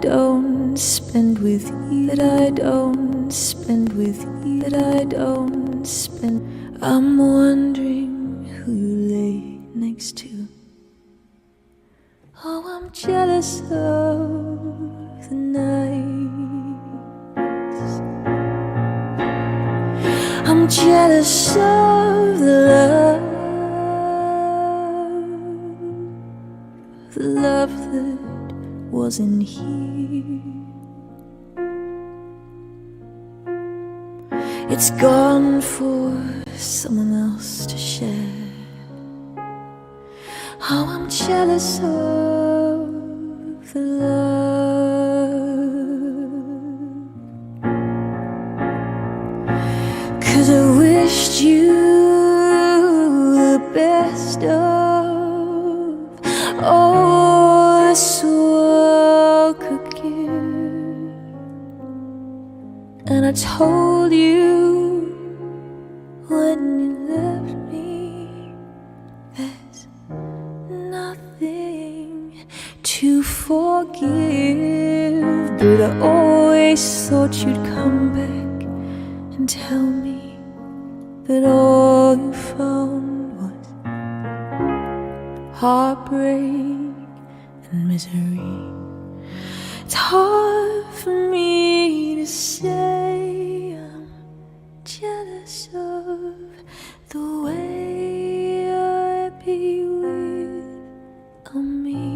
don't spend with you, that I don't spend with you, that I don't spend. I'm wondering who you lay next to. Oh, I'm jealous of the nights. I'm jealous of the love that wasn't here. It's gone for someone else to share. Oh, I'm jealous of the love, 'cause I wished you the best of all this world could give. And I told you when you left me, there's nothing to forgive. But I always thought you'd come back and tell me that all you found was heartbreak and misery. It's hard for me to say I'm jealous of the way I'd be with me.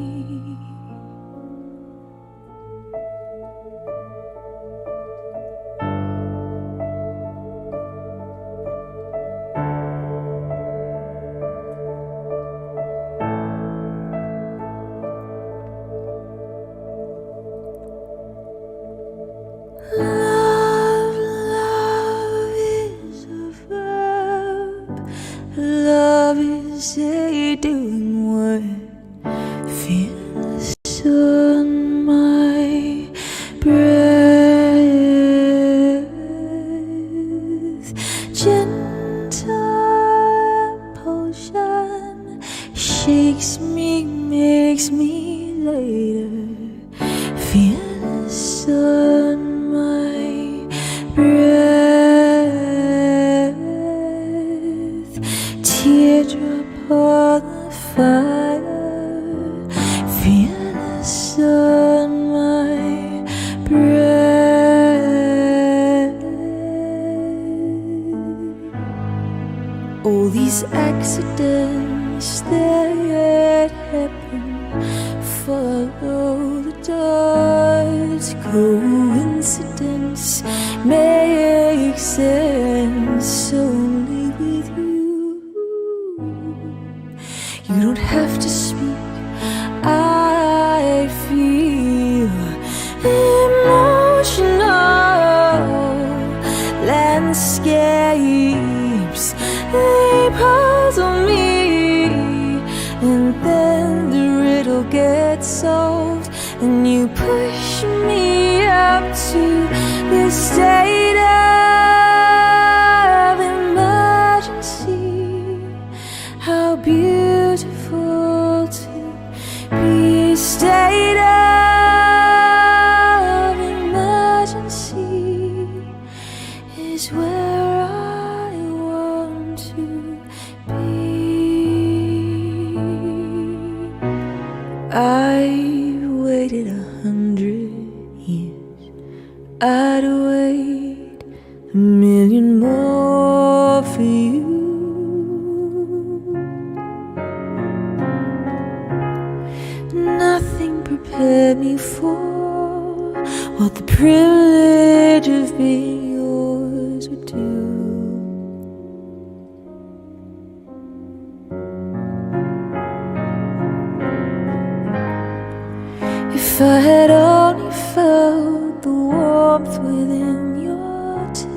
Love is a verb. Love is a doing word. Feels on my breath. Gentle potion shakes me, makes me later. Feels on my breath. Teardrop on the fire. Feel the sun on my breath. All these accidents that happen, follow the dots. Coincidence makes sense only with you. You don't have to speak, I feel emotional landscapes. They puzzle me, and then the riddle gets solved, and you push me up to this state of emergency. How beautiful to be a state of emergency is where I want to be. I waited 100 years. I'd wait 1,000,000 more for you. Nothing prepared me for what the privilege of being yours would do. If I had only felt the warmth within your touch,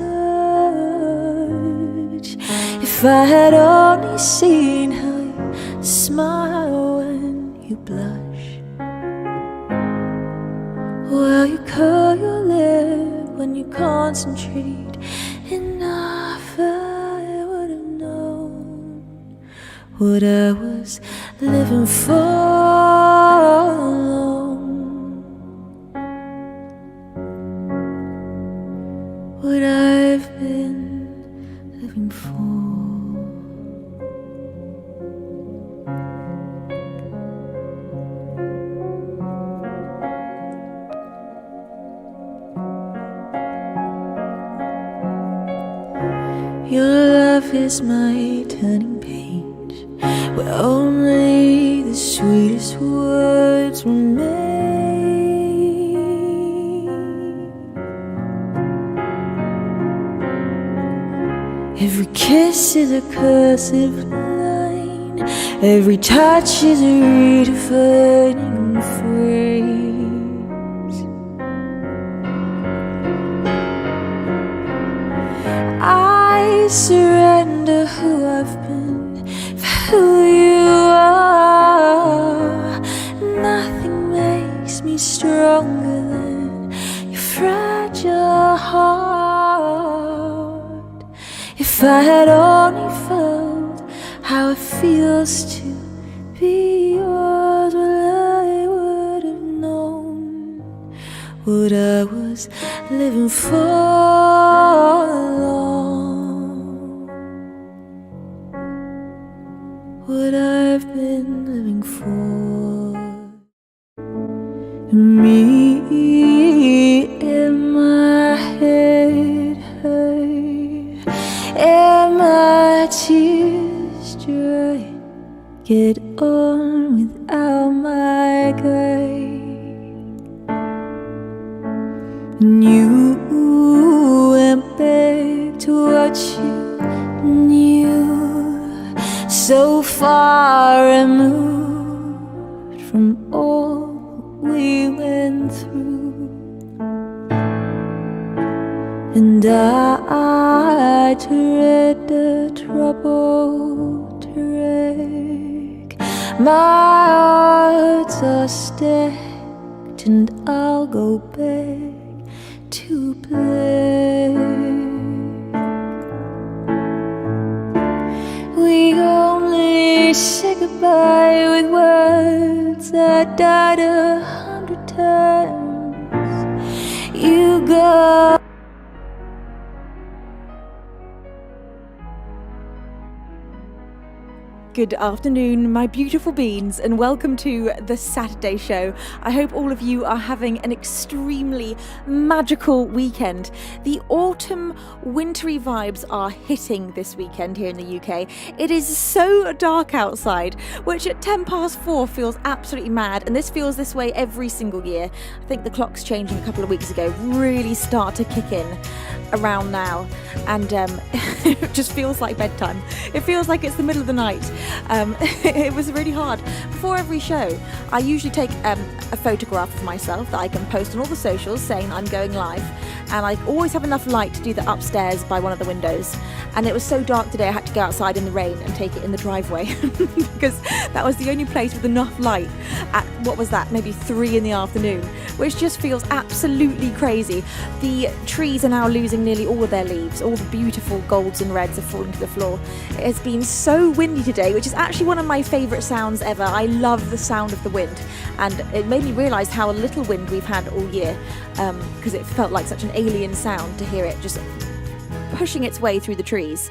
if I had only seen how you smile when you blush, while you curl your lip when you concentrate enough, I would have known what I was living for. what I've been living for. Your love is my turning page, where only the sweetest words remain. Every kiss is a cursive line, every touch is a redefining phrase. I surrender who I've been for who you are. Nothing makes me stronger than your fragile heart. If I had only felt how it feels to be yours, well, I would have known what I was living for. What I've been living for. Me in my head hurt, and my tears dry. Get on without my guide, and you went back to what you knew. So far removed from all we went through, and I tread the troubled wreck. My odds are stacked, and I'll go back to play. We only say goodbye with words that died 100 times. You go. Good afternoon, my beautiful beans, and welcome to the Saturday show. I hope all of you are having an extremely magical weekend. The autumn wintry vibes are hitting this weekend here in the UK. It is so dark outside, which at 4:10 feels absolutely mad, and this feels this way every single year. I think the clocks changing a couple of weeks ago really start to kick in around now, and it just feels like bedtime. It feels like it's the middle of the night. It was really hard. Before every show, I usually take a photograph of myself that I can post on all the socials saying I'm going live, and I always have enough light to do that upstairs by one of the windows. And it was so dark today I had to go outside in the rain and take it in the driveway because that was the only place with enough light at, what was that, maybe 3 in the afternoon, which just feels absolutely crazy. The trees are now losing nearly all of their leaves. All the beautiful golds and reds are falling to the floor. It has been so windy today, which is actually one of my favourite sounds ever. I love the sound of the wind, and it made me realise how little wind we've had all year, because it felt like such an alien sound to hear it just pushing its way through the trees.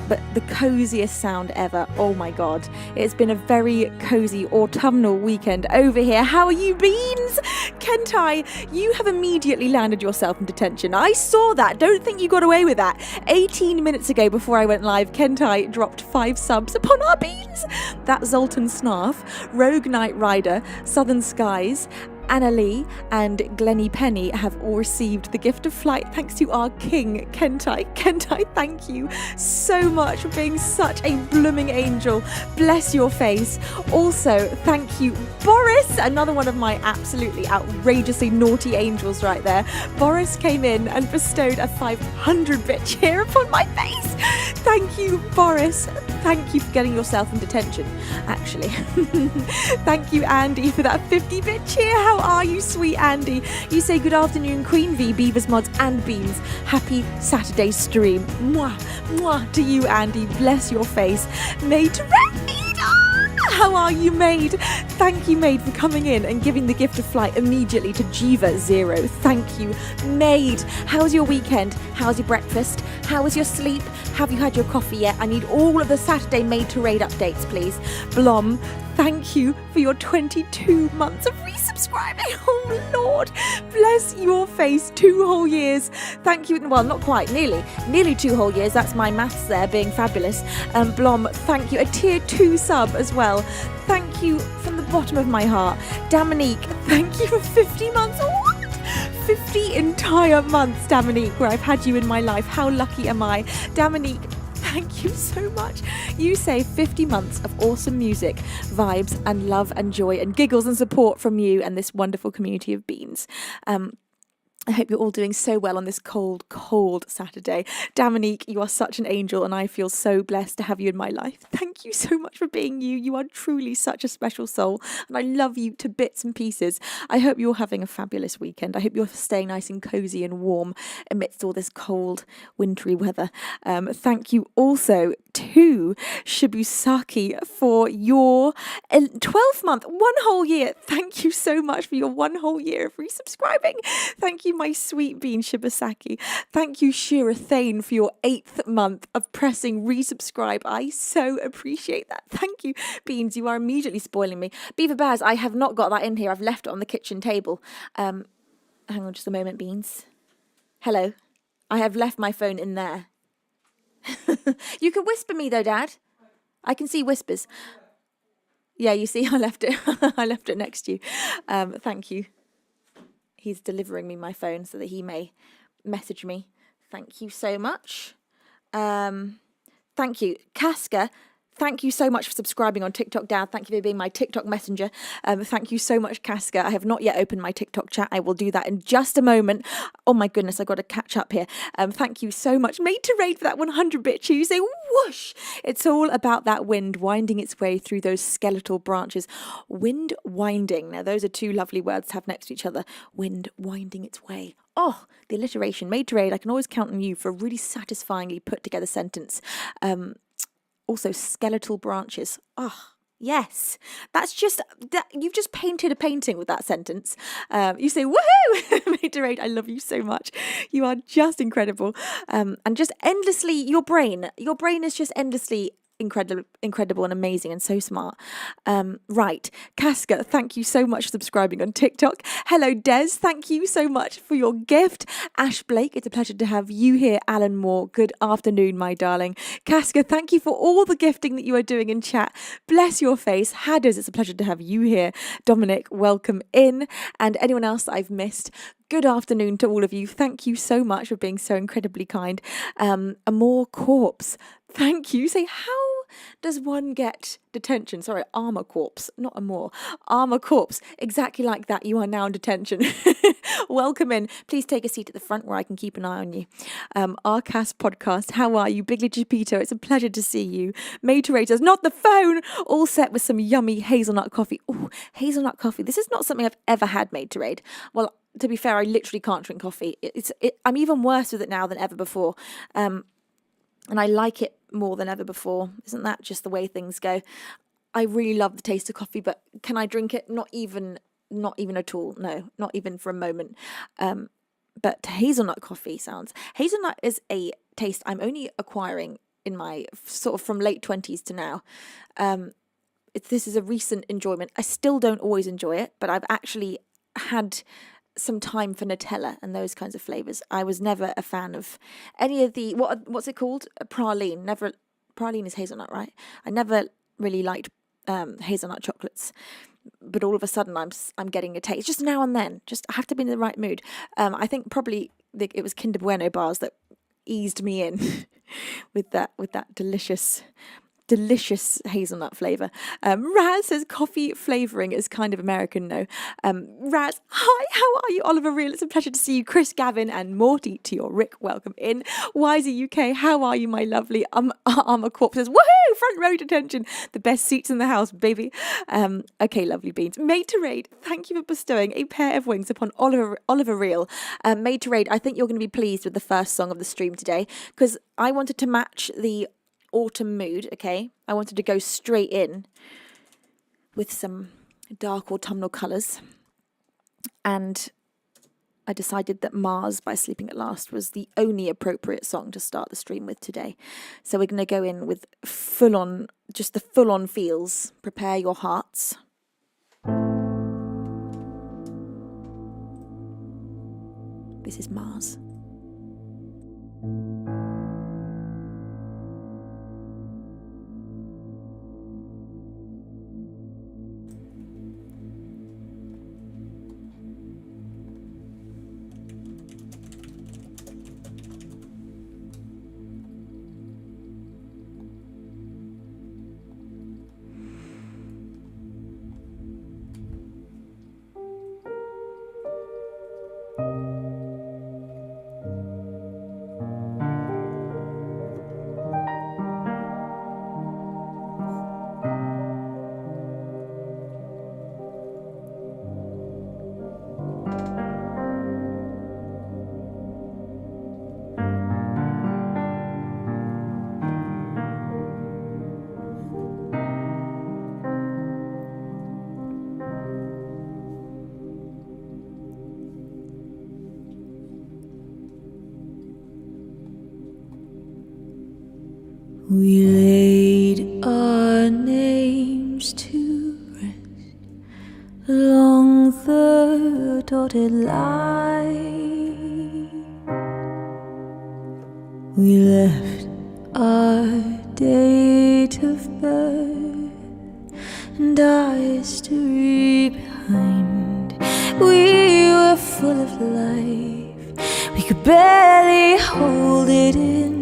But the coziest sound ever. Oh my god, it's been a very cozy autumnal weekend over here. How are you, beans? Kentai, you have immediately landed yourself in detention. I saw that. Don't think you got away with that. 18 minutes ago, before I went live, Kentai dropped 5 subs upon our beans. That's Zoltan Snarf, Rogue Knight Rider, Southern Skies, Anna Lee and Glennie Penny have all received the gift of flight thanks to our king, Kentai. Kentai, thank you so much for being such a blooming angel. Bless your face. Also, thank you, Boris, another one of my absolutely outrageously naughty angels right there. Boris came in and bestowed a 500-bit cheer upon my face. Thank you, Boris. Thank you for getting yourself in detention, actually. Thank you, Andy, for that 50-bit cheer. How are you, sweet Andy? You say good afternoon, Queen V, Beavers, Mods, and Beans. Happy Saturday stream. Mwah, mwah to you, Andy. Bless your face. Made to How are you, Maid? Thank you, Maid, for coming in and giving the gift of flight immediately to Jiva Zero. Thank you, Maid. How's your weekend? How's your breakfast? How was your sleep? Have you had your coffee yet? I need all of the Saturday Made to Raid updates, please. Blom, thank you for your 22 months of resubscribing. Oh, Lord. Bless your face. 2 whole years. Thank you. Well, not quite. Nearly 2 whole years. That's my maths there being fabulous. Blom, thank you. A tier 2 sub as well. Thank you from the bottom of my heart. Dominique, thank you for 50 months. What? 50 entire months, Dominique, where I've had you in my life. How lucky am I? Dominique, thank you so much. You say 50 months of awesome music, vibes and love and joy and giggles and support from you and this wonderful community of beans. I hope you're all doing so well on this cold, cold Saturday. Dominique, you are such an angel and I feel so blessed to have you in my life. Thank you so much for being you. You are truly such a special soul and I love you to bits and pieces. I hope you're having a fabulous weekend. I hope you're staying nice and cozy and warm amidst all this cold, wintry weather. Thank you also to Shibusaki for your 12th month, 1 whole year. Thank you so much for your 1 whole year of resubscribing. Thank you, my sweet bean Shibasaki. Thank you, Shira Thane, for your 8th month of pressing resubscribe. I so appreciate that. Thank you, Beans. You are immediately spoiling me. Beaver Baz, I have not got that in here. I've left it on the kitchen table. Hang on just a moment, Beans. Hello. I have left my phone in there. You can whisper me though, Dad. I can see whispers. Yeah, you see, I left it. I left it next to you. Thank you. He's delivering me my phone so that he may message me. Thank you so much. Thank you. Casca, thank you so much for subscribing on TikTok, Dad. Thank you for being my TikTok messenger. Thank you so much, Casca. I have not yet opened my TikTok chat. I will do that in just a moment. Oh my goodness, I've got to catch up here. Thank you so much. Made to Raid for that 100-bit Tuesday. Whoosh! It's all about that wind winding its way through those skeletal branches. Wind winding. Now, those are 2 lovely words to have next to each other. Wind winding its way. Oh, the alliteration. Made to Raid. I can always count on you for a really satisfyingly put together sentence. Also, skeletal branches. Oh, yes. That's just, you've just painted a painting with that sentence. You say, woohoo! Made to Raid, I love you so much. You are just incredible. And just endlessly, your brain is just endlessly incredible and amazing and so smart. Right, Casca, thank you so much for subscribing on TikTok. Hello, Des, thank you so much for your gift. Ash Blake, it's a pleasure to have you here. Alan Moore, good afternoon, my darling. Casca, thank you for all the gifting that you are doing in chat. Bless your face. Hadders, it's a pleasure to have you here. Dominic, welcome in. And anyone else that I've missed, good afternoon to all of you. Thank you so much for being so incredibly kind. Amor Corpse, thank you. Say, how does one get detention? Sorry, Armour Corpse, not Amor. Armour Corpse, exactly like that. You are now in detention. Welcome in. Please take a seat at the front where I can keep an eye on you. Arcast Podcast, how are you? Bigly Chipito, it's a pleasure to see you. Made to Raiders, not the phone. All set with some yummy hazelnut coffee. Oh, hazelnut coffee. This is not something I've ever had, Made to Raid. Well, to be fair, I literally can't drink coffee. I'm even worse with it now than ever before. And I like it more than ever before. Isn't that just the way things go? I really love the taste of coffee, but can I drink it? Not even at all. No, not even for a moment. But hazelnut coffee sounds. Hazelnut is a taste I'm only acquiring in my sort of from late 20s to now. This is a recent enjoyment. I still don't always enjoy it, but I've actually had some time for Nutella and those kinds of flavors. I was never a fan of any of the what's it called? Praline. Praline is hazelnut, right? I never really liked hazelnut chocolates, but all of a sudden I'm getting a taste just now and then. Just I have to be in the right mood. I think probably it was Kinder Bueno bars that eased me in with that delicious hazelnut flavour. Raz says coffee flavouring is kind of American, no. Raz, hi, how are you? Oliver Real, it's a pleasure to see you. Chris Gavin and Morty to your Rick, welcome in. Wiser UK, how are you, my lovely? Armour Corp says, woohoo, front row detention. The best seats in the house, baby. Okay, lovely beans. Made to Raid, thank you for bestowing a pair of wings upon Oliver Real. Made to Raid, I think you're going to be pleased with the first song of the stream today because I wanted to match the autumn mood, okay? I wanted to go straight in with some dark autumnal colours, and I decided that Mars by Sleeping at Last was the only appropriate song to start the stream with today. So we're going to go in with just the full-on feels. Prepare your hearts. This is Mars. We laid our names to rest along the dotted line. We left our date of birth and our history behind. We were full of life, we could barely hold it in.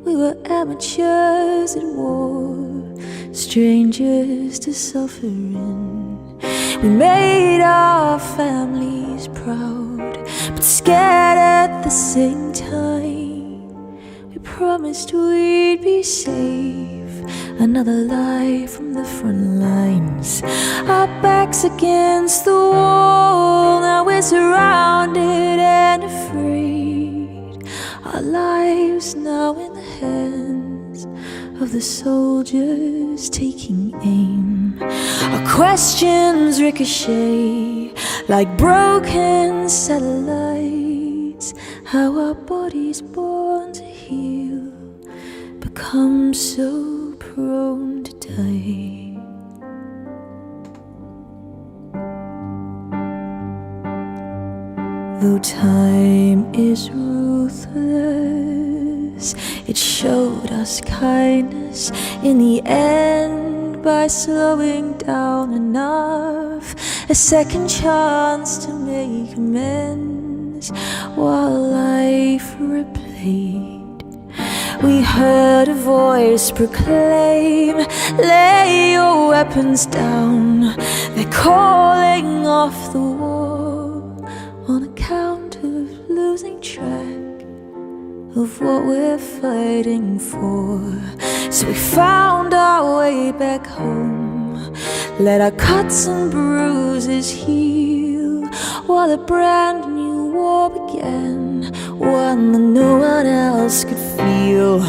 We were amateurs at war, strangers to suffering. We made our families proud, but scared at the same time. We promised we'd be safe, another life from the front lines. Our backs against the wall, now we're surrounded and afraid. Our lives now in the hands of the soldiers taking aim. Our questions ricochet like broken satellites. How our bodies born to heal become so prone to die. Though time is ruthless, it showed us kindness in the end by slowing down enough, a second chance to make amends while life replayed. We heard a voice proclaim, lay your weapons down, they're calling off the war on account of losing track of what we're fighting for. So we found our way back home, let our cuts and bruises heal, while a brand new war began, one that no one else could feel.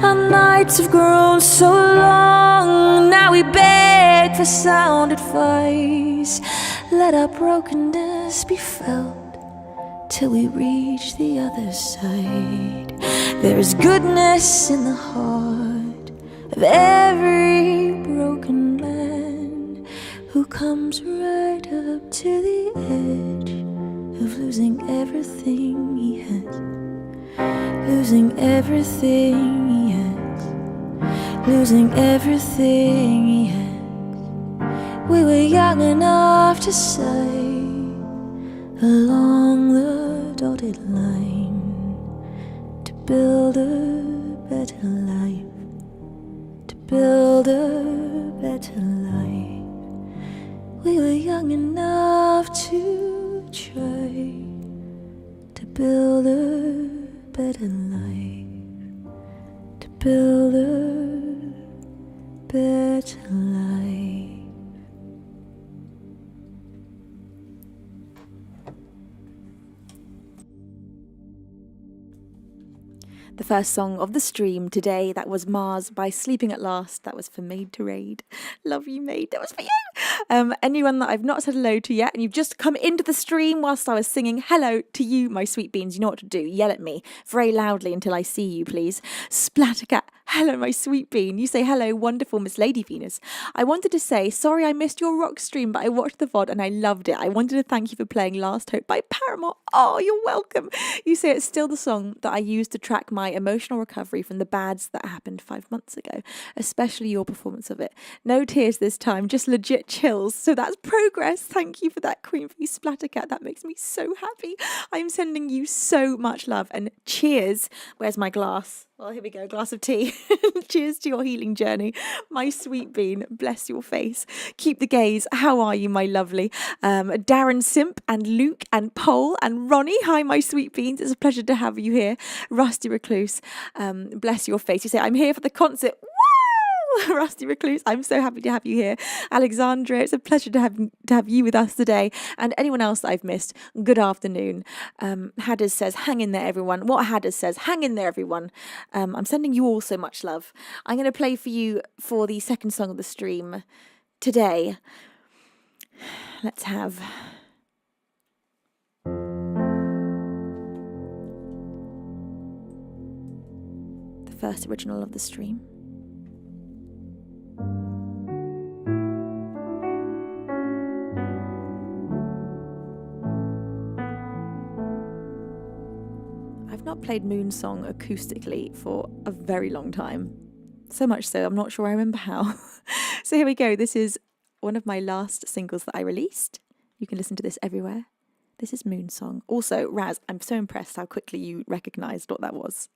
Our nights have grown so long, now we beg for sound advice. Let our brokenness be felt till we reach the other side. There is goodness in the heart of every broken man who comes right up to the edge of losing everything he has, losing everything he has, losing everything he has. We were young enough to say along the dotted line to build a better life, to build a better life. We were young enough to try to build a better life, to build a better life. The first song of the stream today, that was Mars by Sleeping at Last. That was for Maid to Raid. Love you, Maid. That was for you. Anyone that I've not said hello to yet, and you've just come into the stream whilst I was singing hello to you, my sweet beans, you know what to do. Yell at me very loudly until I see you, please. Splattercat. Hello, my sweet bean. You say hello, wonderful Miss Lady Venus. I wanted to say, sorry I missed your rock stream, but I watched the VOD and I loved it. I wanted to thank you for playing Last Hope by Paramore. Oh, you're welcome. You say it's still the song that I used to track my emotional recovery from the bads that happened 5 months ago, especially your performance of it. No tears this time, just legit chills. So that's progress. Thank you for that, Queen Bee Splattercat. That makes me so happy. I'm sending you so much love and cheers. Where's my glass? Well, here we go, glass of tea. Cheers to your healing journey, my sweet bean. Bless your face. Keep the gaze. How are you, my lovely? Darren Simp and Luke and Pole and Ronnie. Hi, my sweet beans. It's a pleasure to have you here. Rusty Recluse. Bless your face. You say, I'm here for the concert. Rusty Recluse, I'm so happy to have you here. Alexandra, it's a pleasure to have you with us today. And anyone else that I've missed, good afternoon. Hadders says, hang in there, everyone. What Hadders says, hang in there, everyone. I'm sending you all so much love. I'm going to play for you for the second song of the stream today. Let's have... the first original of the stream. I've not played Moon Song acoustically for a very long time. So much so, I'm not sure I remember how. So here we go. This is one of my last singles that I released. You can listen to this everywhere. This is Moon Song. Also, Raz, I'm so impressed how quickly you recognised what that was.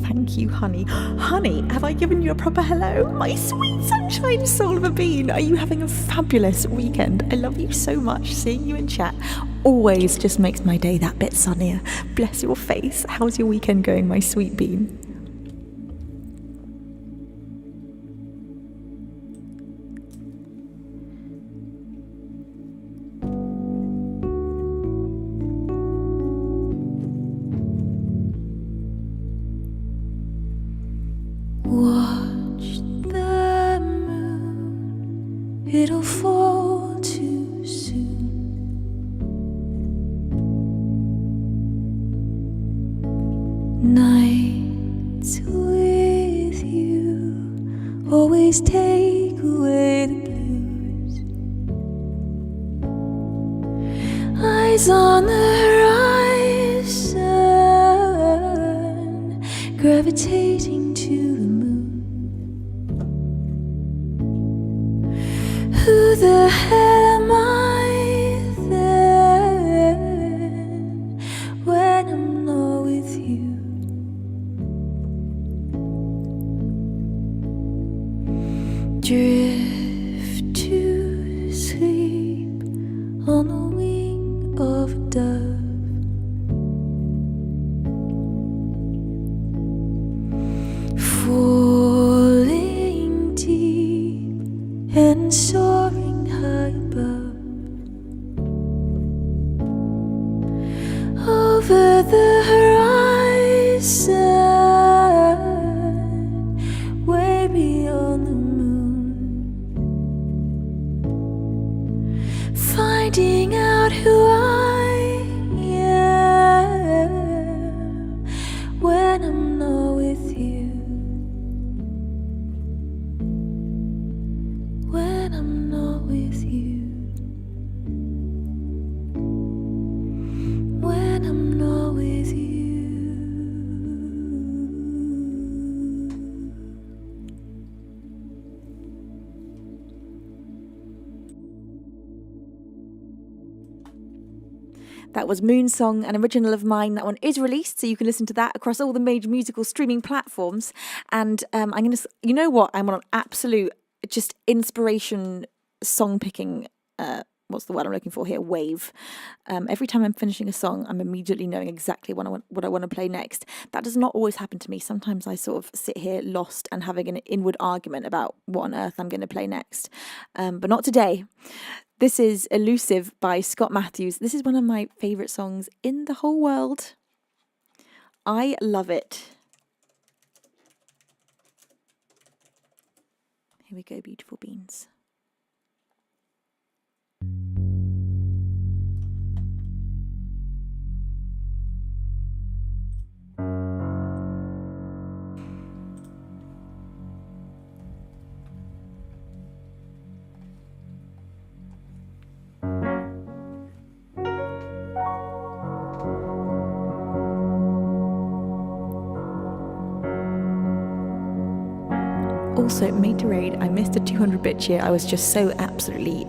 Thank you, honey. Honey, have I given you a proper hello? My sweet sunshine soul of a bean. Are you having a fabulous weekend? I love you so much. Seeing you in chat always just makes my day that bit sunnier. Bless your face. How's your weekend going, my sweet bean? Watch the moon, it'll fall too soon. Nights with you always take away the blues. Eyes on the horizon, gravitating to the moon. Who the hell am I then when I'm not with you? Drift to sleep on the wing of a dove. Falling deep and soaring high above. Over the horizon, way beyond the moon. Finding out who I am when I'm not with you. When I'm not with you. When I'm not with you. That was Moon Song, an original of mine. That one is released, so you can listen to that across all the major musical streaming platforms. And I'm going to, you know what? I'm on an absolute just inspiration song picking, what's the word I'm looking for here? Wave. Every time I'm finishing a song, I'm immediately knowing exactly what I want to play next. That does not always happen to me. Sometimes I sort of sit here lost and having an inward argument about what on earth I'm going to play next. But not today. This is Elusive by Scott Matthews. This is one of my favourite songs in the whole world. I love it. Here we go, beautiful beans. Also, Made to Raid, I missed a 200-bit cheer. I was just so absolutely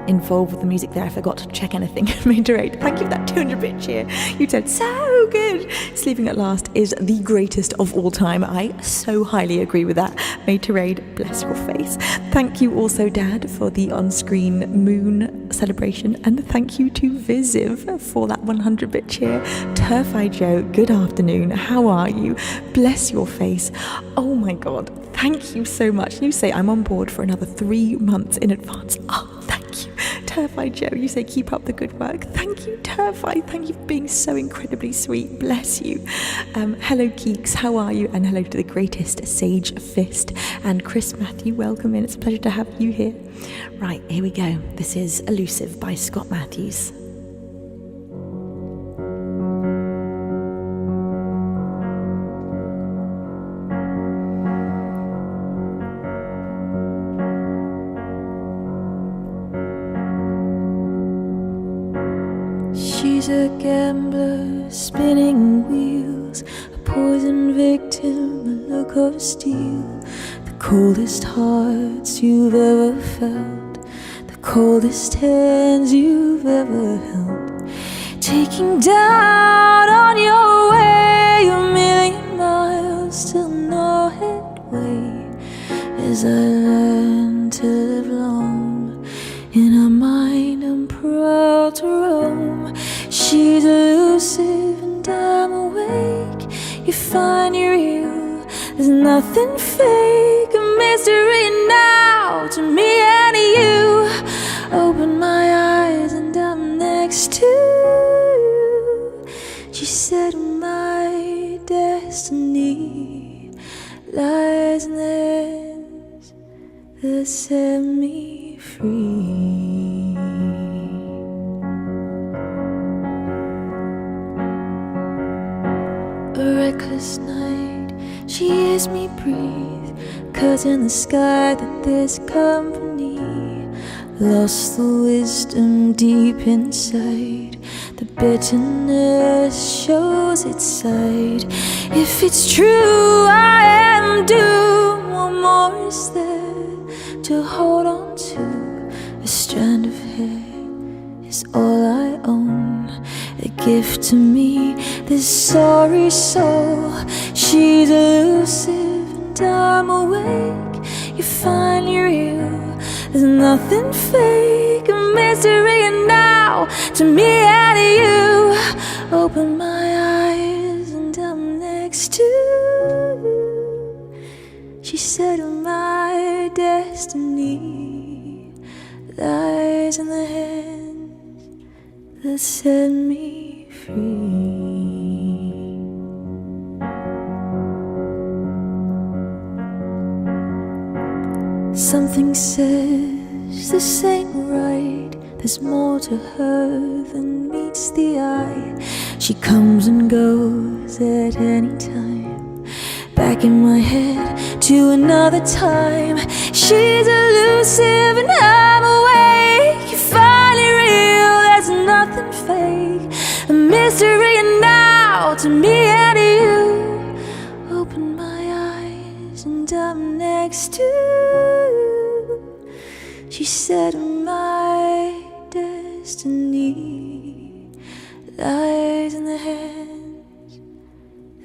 involved with the music there, I forgot to check anything. Made to Raid, thank you for that 200-bit cheer. You said so good. Sleeping at Last is the greatest of all time. I so highly agree with that. Made to Raid, bless your face. Thank you also, Dad, for the on-screen moon celebration. And thank you to Visiv for that 100-bit cheer. Turfeye Joe, good afternoon. How are you? Bless your face. Oh my God. Thank you so much. You say I'm on board for another 3 months in advance. Oh, thank you. Turfeye Joe, you say keep up the good work. Thank you, Turfeye. Thank you for being so incredibly sweet. Bless you. Hello, Geeks. How are you? And hello to the greatest Sage Fist. And Chris Matthew, welcome in. It's a pleasure to have you here. Right, here we go. This is Elusive by Scott Matthews. She's a gambler, spinning wheels, a poison victim, a look of steel. The coldest hearts you've ever felt, the coldest hands you've ever held. Taking down on your way, a million miles, till no headway. As I learn to live long, in her mind I'm proud to roam. She's elusive and I'm awake. You find you're real, there's nothing fake. A mystery now to me and you. Open my eyes and I'm next to you. She said my destiny lies in the hands that set me free. A reckless night, she hears me breathe, 'cause in the sky that there's company. Lost the wisdom deep inside, the bitterness shows its side. If it's true I am doomed, what more is there to hold on to? A strand of hair is all I own, a gift to me, this sorry soul. She's elusive and I'm awake. You find you're real, there's nothing fake. A mystery and now to me and you. Open my eyes and I'm next to you. She said my destiny lies in the hands that set me free. Something says this ain't right. There's more to her than meets the eye. She comes and goes at any time, back in my head to another time. She's elusive and I'm awake. You finally real, there's nothing fake. A mystery and now to me and you. Open my eyes and I'm next to you. She said my destiny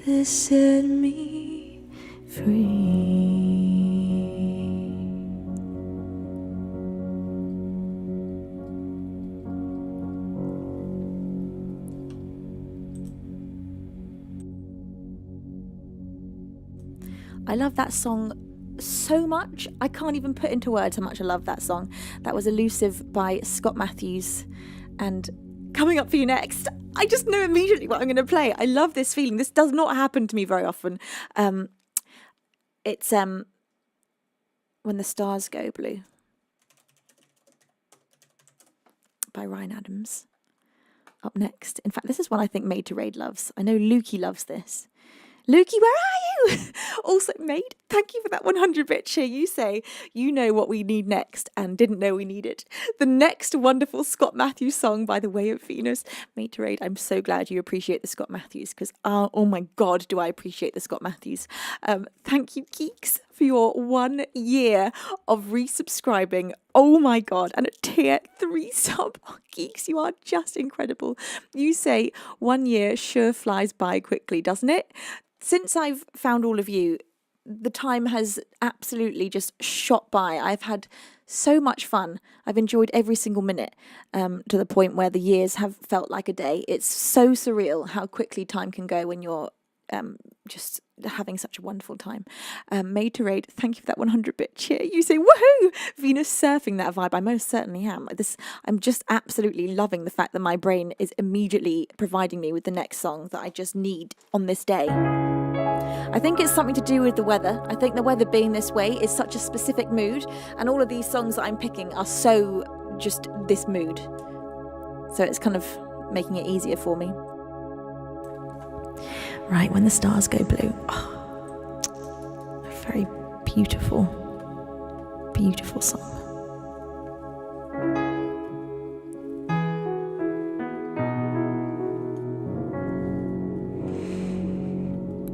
that set me free. I love that song so much. I can't even put into words how much I love that song. That was Elusive by Scott Matthews. And coming up for you next, I just know immediately what I'm going to play. I love this feeling. This does not happen to me very often. It's When the Stars Go Blue by Ryan Adams. Up next. In fact, this is one I think Made to Raid loves. I know Lukey loves this. Lukey, where are you? Also, Made, thank you for that 100-bit cheer. You say you know what we need next and didn't know we needed. The next wonderful Scott Matthews song, By the Way of Venus, Made to Raid. I'm so glad you appreciate the Scott Matthews because, oh my God, do I appreciate the Scott Matthews. Thank you, Geeks, for your 1 year of resubscribing. Oh my God, and a tier 3 sub. Oh, Geeks, you are just incredible. You say 1 year sure flies by quickly, doesn't it? Since I've found all of you, the time has absolutely just shot by. I've had so much fun. I've enjoyed every single minute, to the point where the years have felt like a day. It's so surreal how quickly time can go when you're just having such a wonderful time. Made to Raid, thank you for that 100-bit cheer. You say, woohoo! Venus surfing that vibe. I most certainly am. I'm just absolutely loving the fact that my brain is immediately providing me with the next song that I just need on this day. I think it's something to do with the weather. I think the weather being this way is such a specific mood, and all of these songs that I'm picking are so just this mood. So it's kind of making it easier for me. Right, When the Stars Go Blue. Oh, a very beautiful, beautiful song.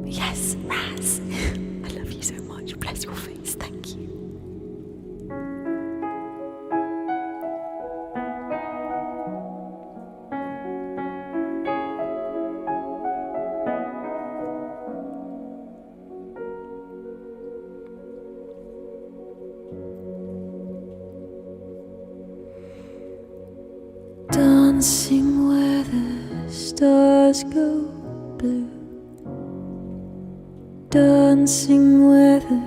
Yes, Raz. I love you so much. Bless your face. Thank you. Dancing where the stars go blue, dancing where the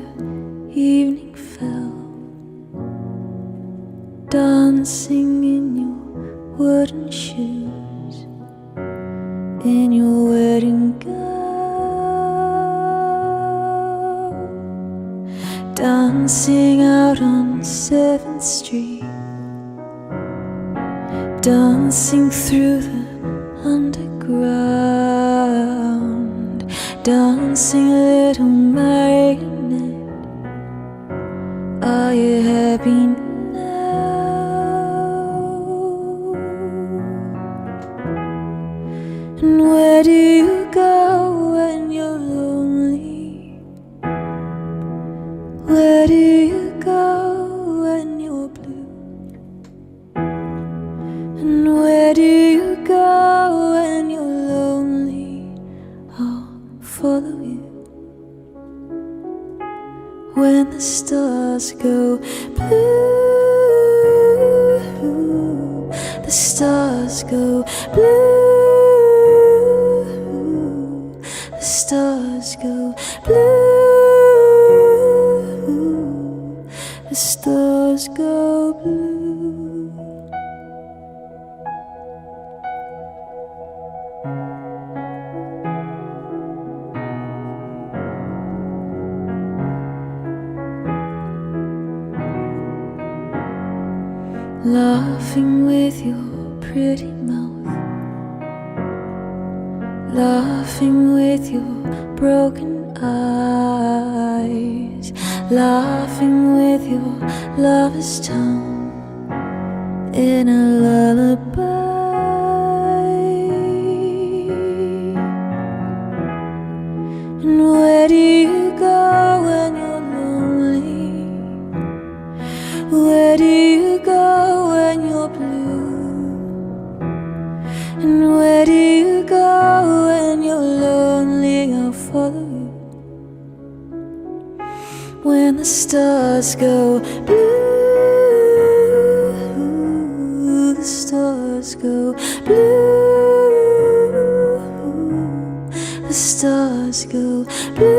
evening fell, dancing in your wooden shoes, in your wedding gown, dancing out on 7th Street, dancing through the underground, dancing little marionette. Are you happy now? And where do you go when you're lonely? Where do you go when you're blue? And where do you go when you're lonely? I'll follow you. When the stars go blue, the stars go blue, the stars go blue, the stars go blue. Laughing with your pretty mouth, laughing with your broken eyes, laughing with your lover's tongue in a lullaby. And where do you go when you're lonely? Where do you go when you're blue? And where do you go when you're lonely? when the stars go blue, the stars go blue, the stars go blue,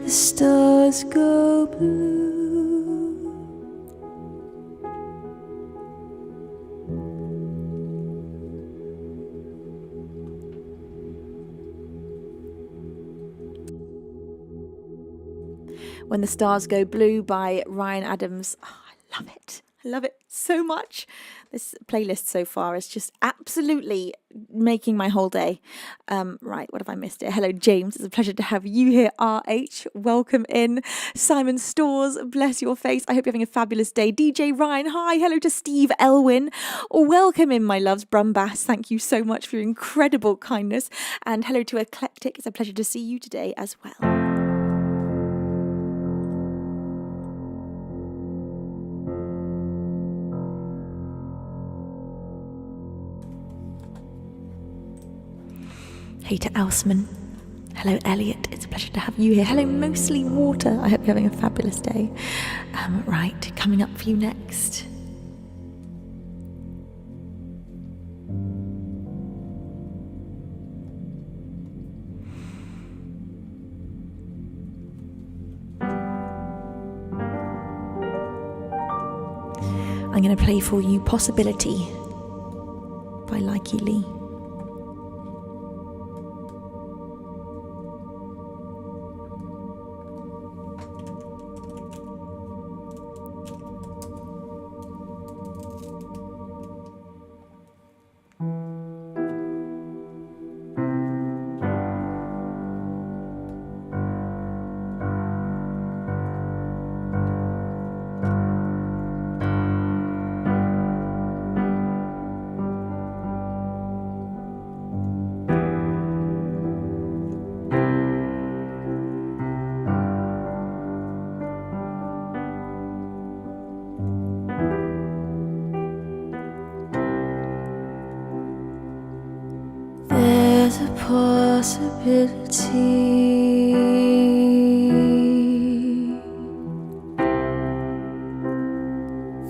the stars go blue. When the Stars Go Blue by Ryan Adams. Oh, I love it. I love it so much. This playlist so far is just absolutely making my whole day. Right, what have I missed it? Hello, James. It's a pleasure to have you here. RH, welcome in. Simon Stores, bless your face. I hope you're having a fabulous day. DJ Ryan, hi. Hello to Steve Elwin. Welcome in, my loves. Brumbass, thank you so much for your incredible kindness. And hello to Eclectic. It's a pleasure to see you today as well. Hey to Elsman. Hello, Elliot. It's a pleasure to have you here. Hello, Mostly Water. I hope you're having a fabulous day. Right, coming up for you next. I'm going to play for you Possibility by Likey Lee.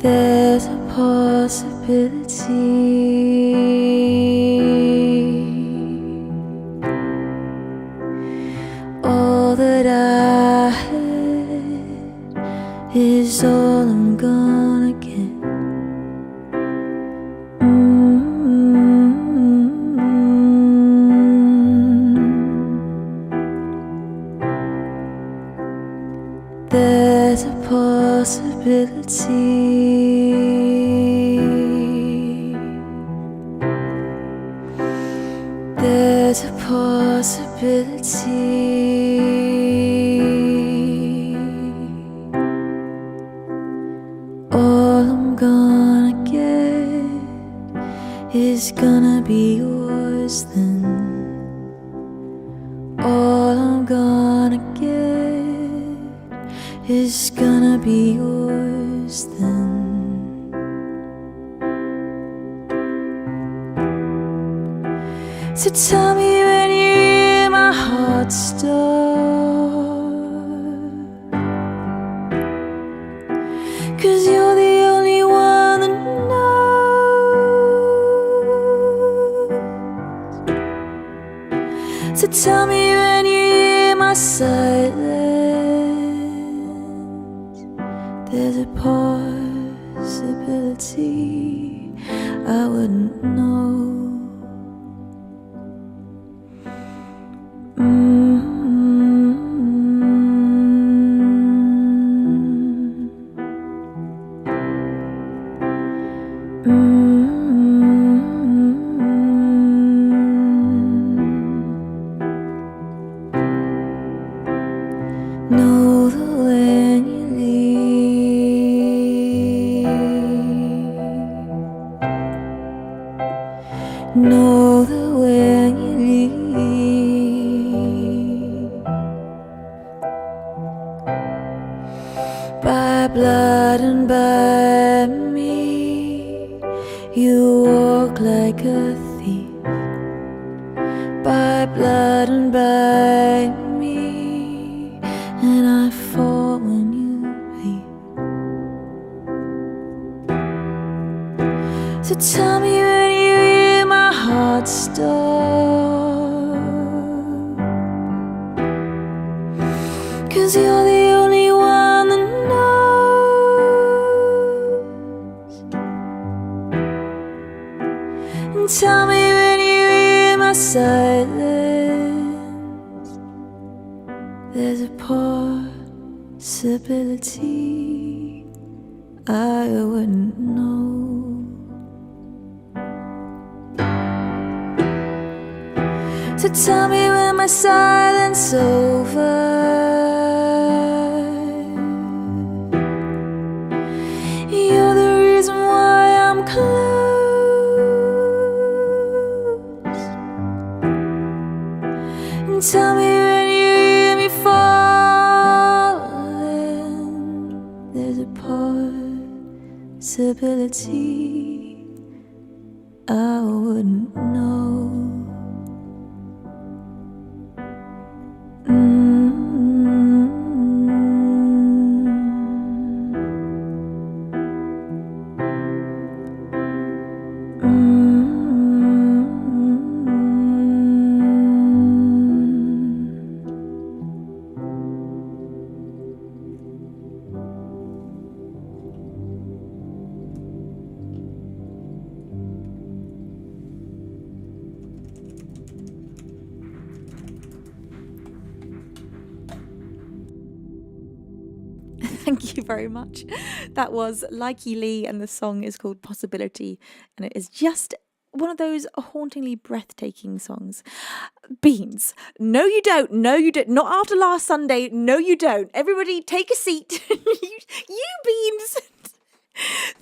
There's a possibility. All that I had is all I'm gonna get. There's a possibility. There's a possibility. All I'm gonna get is gonna be yours then. All I'm gonna get is gonna be yours then. So tell me when you hear my heart stop, 'cause you're the only one that knows. So tell me when you hear my silence. There's a possibility I wouldn't know. Know that when you leave, know that when you leave, by blood and by me, you walk like a thief. By blood and by me, So tell me when you hear my heart stop, 'cause you're the only one that knows. And tell me when you hear my silence, there's a possibility I wouldn't know. So tell me when my silence over, you're the reason why I'm close. And tell me when you hear me falling, there's a possibility I wouldn't know. Thank you very much. That was Likey Lee, and the song is called Possibility, and it is just one of those hauntingly breathtaking songs. Beans. No, you don't. No, you don't. Not after last Sunday. No, you don't. Everybody take a seat. you Beans.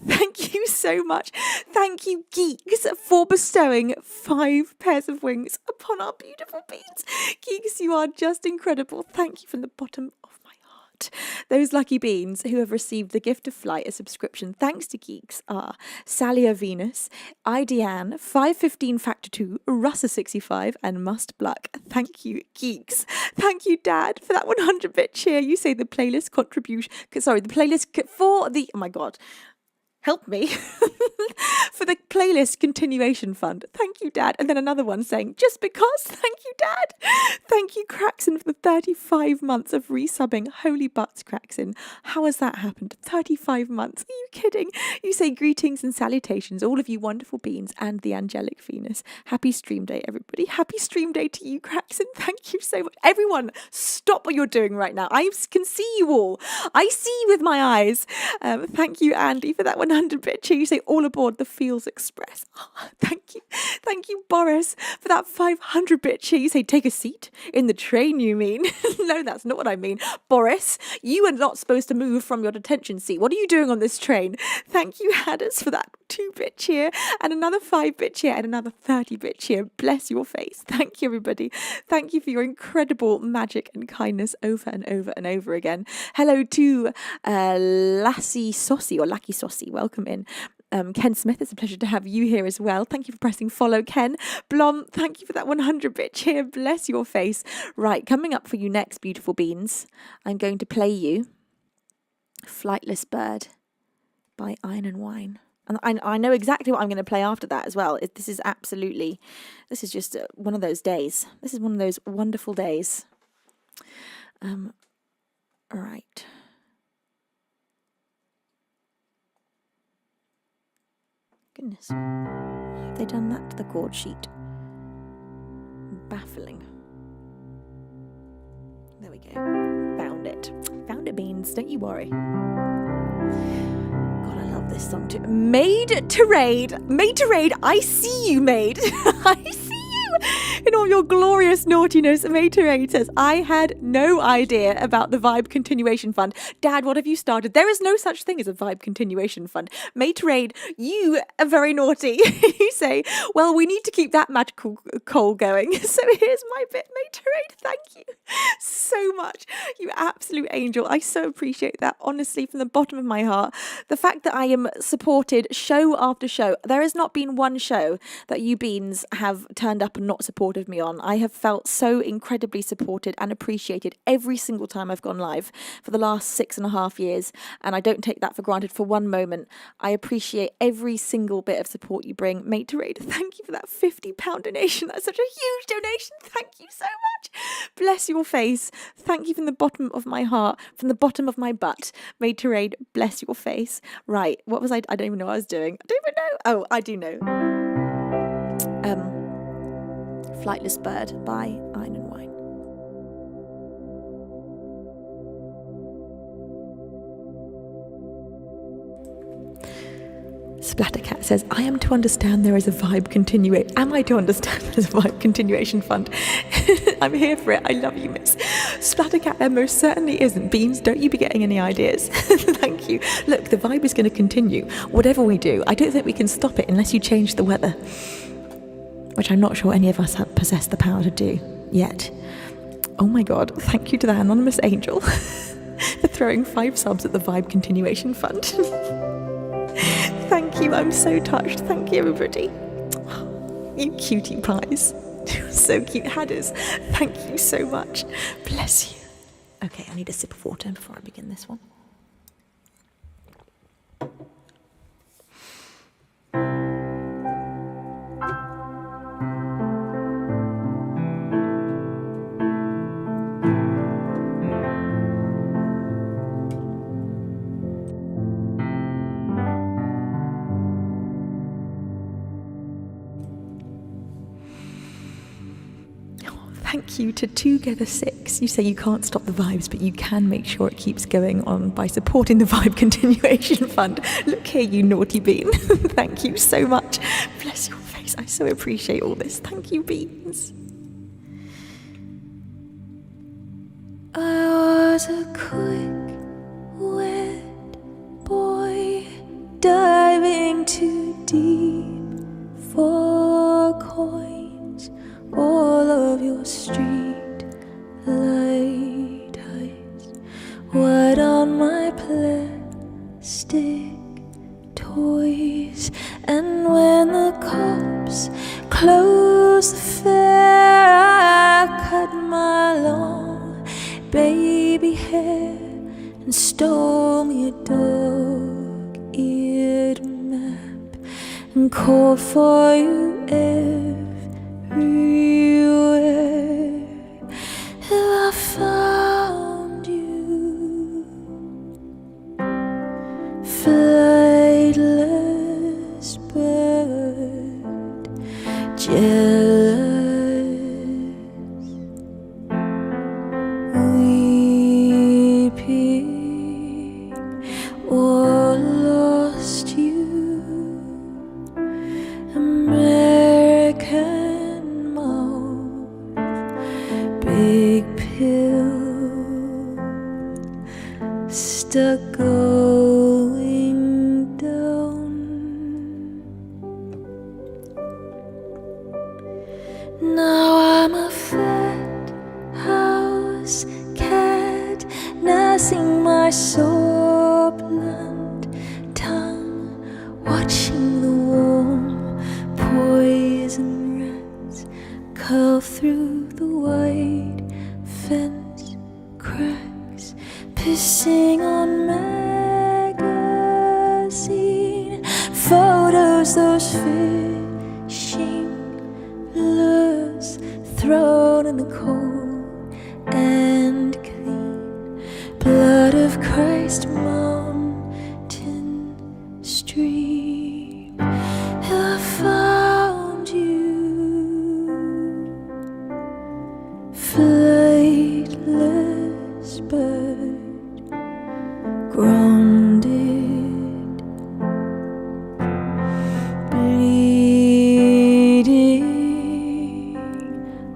Thank you so much. Thank you, Geeks, for bestowing 5 pairs of wings upon our beautiful Beans. Geeks, you are just incredible. Thank you from the bottom of my heart. Those lucky beans who have received the gift of flight, a subscription thanks to Geeks, are Salia Venus, Idiane, 515 Factor 2, Russa65, and Must Black. Thank you, Geeks. Thank you, Dad, for that 100-bit cheer. You say the playlist contribution, the playlist for the, oh my God, help me, for the playlist continuation fund. Thank you, Dad. And then another one saying, just because. Thank you, Dad. Thank you, Craxon, for the 35 months of resubbing. Holy butts, Craxon. How has that happened? 35 months. Are you kidding? You say greetings and salutations, all of you wonderful beans and the angelic Venus. Happy stream day, everybody. Happy stream day to you, Craxon. Thank you so much. Everyone, stop what you're doing right now. I can see you all. I see you with my eyes. Thank you, Andy, for that 100-bit cheer. You say all aboard the Feels Express. Oh, thank you. Thank you, Boris, for that 500-bit cheer. You say take a seat in the train, you mean? No, that's not what I mean. Boris, you are not supposed to move from your detention seat. What are you doing on this train? Thank you, Haddis, for that 2-bit cheer and another 5-bit cheer and another 30-bit cheer. Bless your face. Thank you, everybody. Thank you for your incredible magic and kindness over and over and over again. Hello to Lassie Saucy or Lucky Saucy. Welcome in. Ken Smith, it's a pleasure to have you here as well. Thank you for pressing follow, Ken. Blom, thank you for that 100-bit cheer. Bless your face. Right, coming up for you next, beautiful beans, I'm going to play you Flightless Bird by Iron and Wine. And I know exactly what I'm going to play after that as well. This is just one of those days. This is one of those wonderful days. All right. Goodness. Have they done that to the chord sheet? Baffling. There we go. Found it. Found it, Beans. Don't you worry. God, I love this song too. Made to Raid. Made to Raid. I see you, Maid. I see you in all your glorious naughtiness. Made to Raid says, I had no idea about the Vibe Continuation Fund. Dad, what have you started? There is no such thing as a Vibe Continuation Fund. Made to Raid, you are very naughty. You say, well, we need to keep that magical coal going. So here's my bit, Made to Raid. Thank you so much. You absolute angel. I so appreciate that, honestly, from the bottom of my heart. The fact that I am supported show after show. There has not been one show that you beans have turned up and not supported me on. I have felt so incredibly supported and appreciated every single time I've gone live for the last 6.5 years, and I don't take that for granted for one moment. I appreciate every single bit of support you bring. Mate to Raid, thank you for that £50 donation. That's such a huge donation. Thank you so much. Bless your face. Thank you from the bottom of my heart, from the bottom of my butt. Mate to Raid, bless your face. Right, what was I don't even know what I was doing. I don't even know. Oh, I do know. Flightless Bird by Iron and Wine. Splattercat says, I am to understand there is a vibe continuation. Am I to understand there's a vibe continuation fund? I'm here for it. I love you, miss. Splattercat, there most certainly isn't. Beans, don't you be getting any ideas. Thank you. Look, the vibe is going to continue. Whatever we do, I don't think we can stop it unless you change the weather. Which I'm not sure any of us have possessed the power to do yet. Oh my God, thank you to that anonymous angel for throwing 5 subs at the Vibe Continuation Fund. Thank you, I'm so touched. Thank you, everybody. You cutie pies. You're so cute. Hadders, thank you so much. Bless you. Okay, I need a sip of water before I begin this one. Thank you to Together 6. You say you can't stop the vibes, but you can make sure it keeps going on by supporting the Vibe Continuation Fund. Look here, you naughty bean. Thank you so much. Bless your face. I so appreciate all this. Thank you, beans. I was a quick, wet boy, diving too deep for coins. All of your street light eyes, white on my plastic toys. And when the cops closed the fair, I cut my long baby hair and stole me a dog-eared map and called for you everywhere. Till I found you, flightless bird, jealous, weeping, or lost you, American mouth, big pill, stuck going down. Now I'm a fat house cat, nursing my sore blunt tongue, watching the warm poison rats curl through the white fence cracks, pissing on magazine photos, those fishing lures thrown in the cold and clean blood of Christ mountain stream. I found you, flightless bird, grounded, bleeding,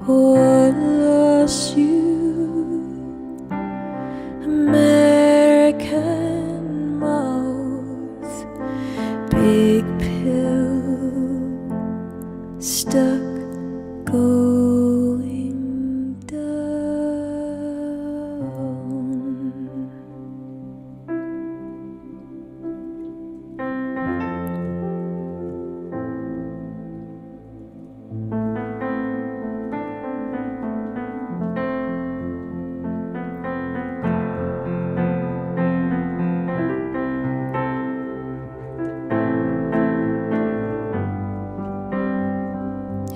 or lost you, American mouth, big pill, stuck going down.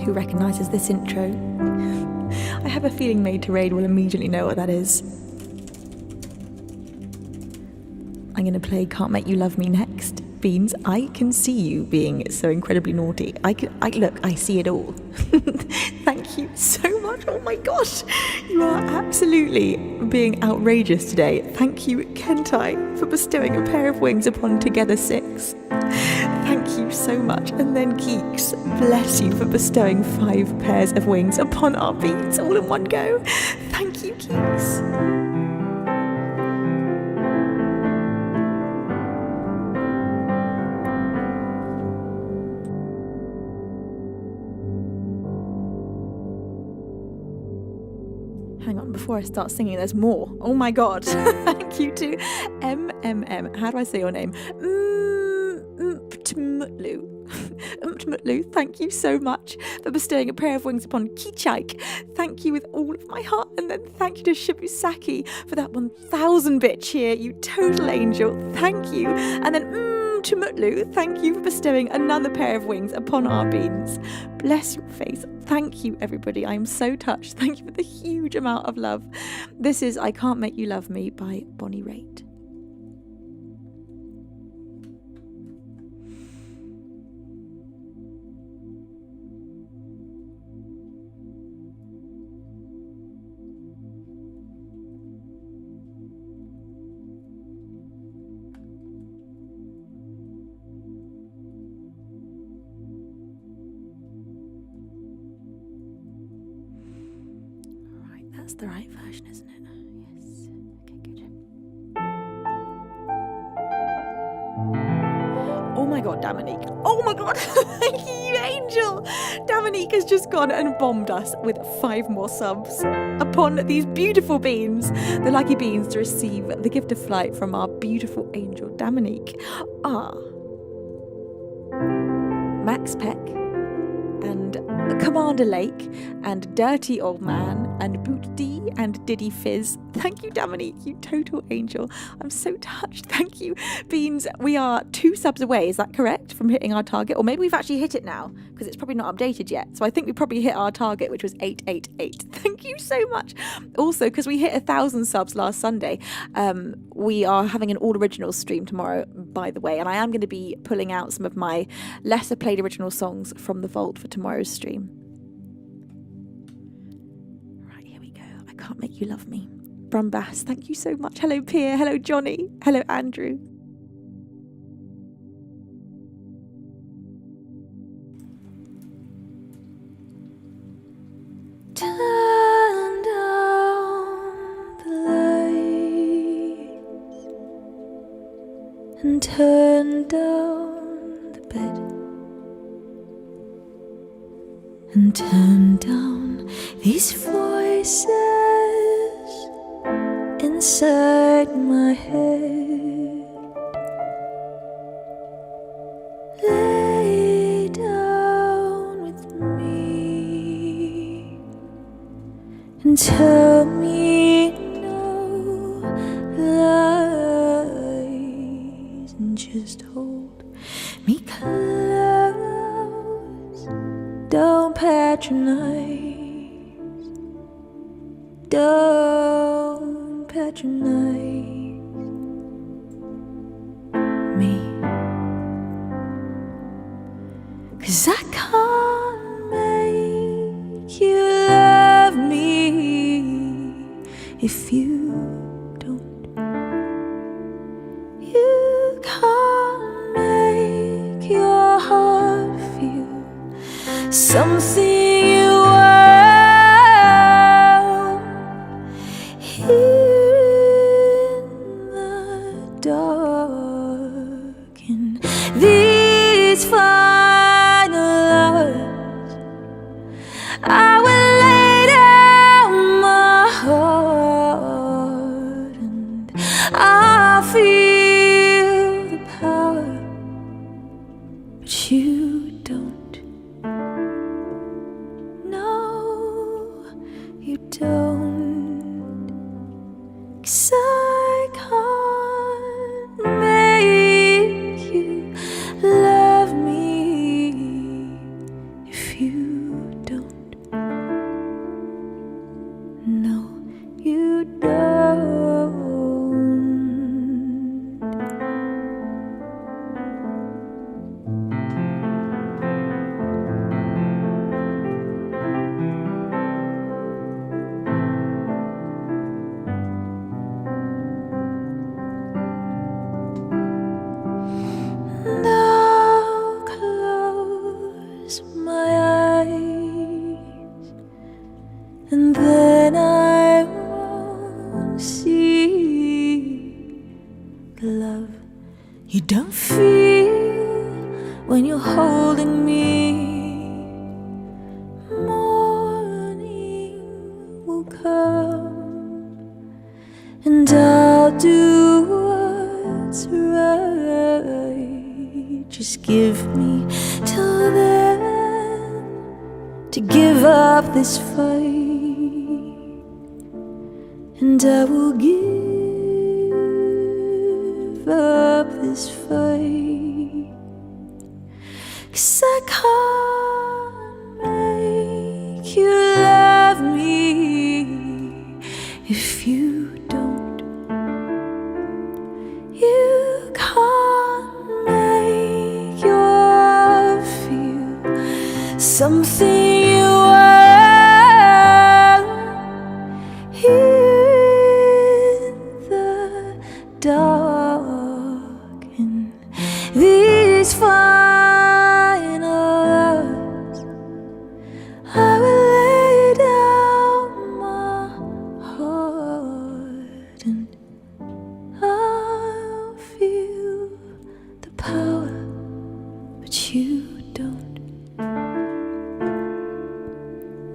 who recognises this intro. I have a feeling Made to Raid will immediately know what that is. I'm going to play Can't Make You Love Me next. Beans, I can see you being so incredibly naughty. Look, I see it all. Thank you so much. Oh my gosh, you are absolutely being outrageous today. Thank you, Kentai, for bestowing a pair of wings upon Together 6. Thank you so much. And then Geeks, bless you for bestowing 5 pairs of wings upon our beans all in one go. Thank you, Geeks. Hang on, before I start singing, there's more. Oh my god. Thank you to MMM. How do I say your name? Mtmutlu. Thank you so much for bestowing a pair of wings upon Kichaik. Thank you with all of my heart. And then thank you to Shibusaki for that 1000 bit cheer, you total angel. Thank you. And then Mtmutlu, thank you for bestowing another pair of wings upon our beans. Bless your face. Thank you, everybody. I am so touched. Thank you for the huge amount of love. This is I Can't Make You Love Me by Bonnie Raitt. That's the right version, isn't it? Yes. Okay, good. Oh my god, Dominique. Oh my god. Thank you, angel. Dominique has just gone and bombed us with 5 more subs upon these beautiful beans, the lucky beans to receive the gift of flight from our beautiful angel, Dominique. Max Peck and Commander Lake and Dirty Old Man and Boot D and Diddy Fizz. Thank you, Dominique, you total angel. I'm so touched. Thank you. Beans, we are 2 subs away, is that correct, from hitting our target? Or maybe we've actually hit it now, because it's probably not updated yet. So I think we probably hit our target, which was 888. Thank you so much. Also, because we hit 1,000 subs last Sunday, we are having an all originals stream tomorrow, by the way, and I am going to be pulling out some of my lesser played original songs from the vault for tomorrow's stream. Right, here we go. I Can't Make You Love Me. Brumbass, thank you so much. Hello, Pierre. Hello, Johnny. Hello, Andrew. Turn down the lights and turn down the bed and turn down these voices inside my head. Lay down with me and tell me no lies and just hold me close. Don't patronize. Don't patronize me, 'cause I can't make you love me if you don't. You can't make your heart feel something you want. Dark in these final hours, I will lay down my heart and I feel the power, but you don't. No, you don't, 'cause I can't make you love me if you when you're holding me. Morning will come, and I'll do what's right. Just give me till then to give up this fight, and I will give up this fight. 'Cause I can't make you love me if you don't. You can't make your feel something you are in the dark. And these final hours, I will lay down my heart, and I'll feel the power, but you don't.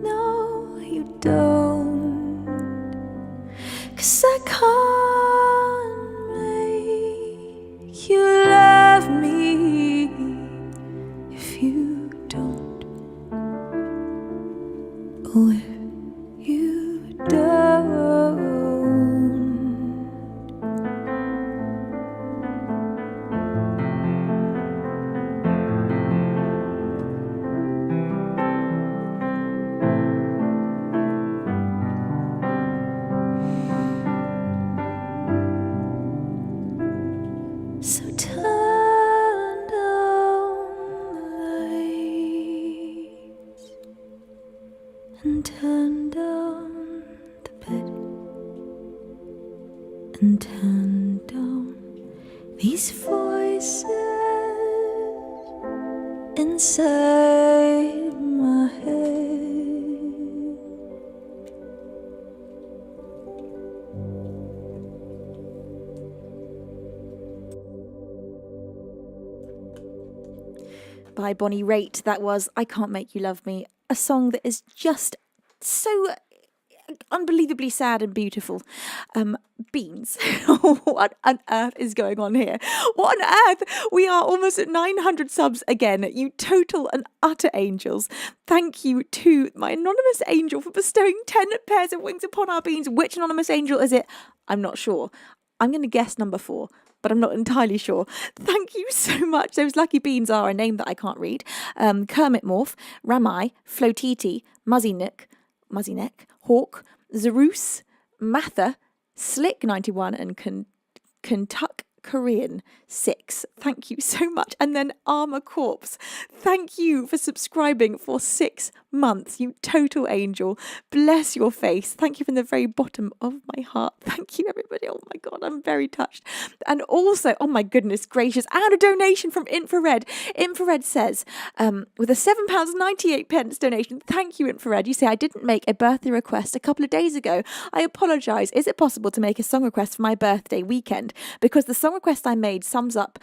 No, you don't. 'Cause I can't make you love me if you don't. Oh, if you don't. So turn down the lights and turn down the bed and turn down these voices inside my head. By Bonnie Raitt, that was I Can't Make You Love Me, a song that is just so unbelievably sad and beautiful. Beans. What on earth is going on here? What on earth? We are almost at 900 subs again, you total and utter angels. Thank you to my anonymous angel for bestowing 10 pairs of wings upon our beans. Which anonymous angel is it? I'm not sure. I'm going to guess number 4, but I'm not entirely sure. Thank you so much. Those lucky beans are a name that I can't read. Kermit Morph, Ramai, Flotiti, Muzzy Neck, Hawk, Zeroos, Mather, Slick 91, and Kentuck Korean 6. Thank you so much. And then Armour Corpse, thank you for subscribing for 6 months, you total angel. Bless your face. Thank you from the very bottom of my heart. Thank you, everybody. Oh my God, I'm very touched. And also, oh my goodness gracious, and a donation from Infrared. Infrared says, with a £7.98 donation, thank you, Infrared. You say, I didn't make a birthday request a couple of days ago. I apologise. Is it possible to make a song request for my birthday weekend? Because the song request I made sums up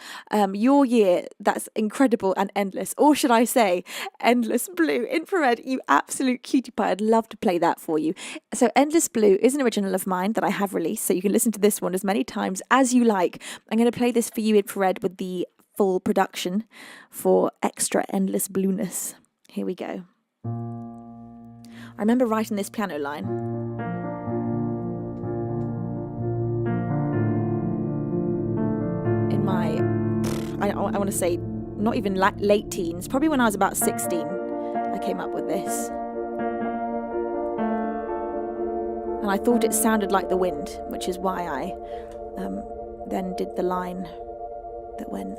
your year. That's incredible and endless. Or should I say, endless blue. Infrared, you absolute cutie pie. I'd love to play that for you. So Endless Blue is an original of mine that I have released, so you can listen to this one as many times as you like. I'm going to play this for you, Infrared, with the full production for extra endless blueness. Here we go. I remember writing this piano line. In my, I want to say, not even late teens, probably when I was about 16, I came up with this. And I thought it sounded like the wind, which is why I then did the line that went.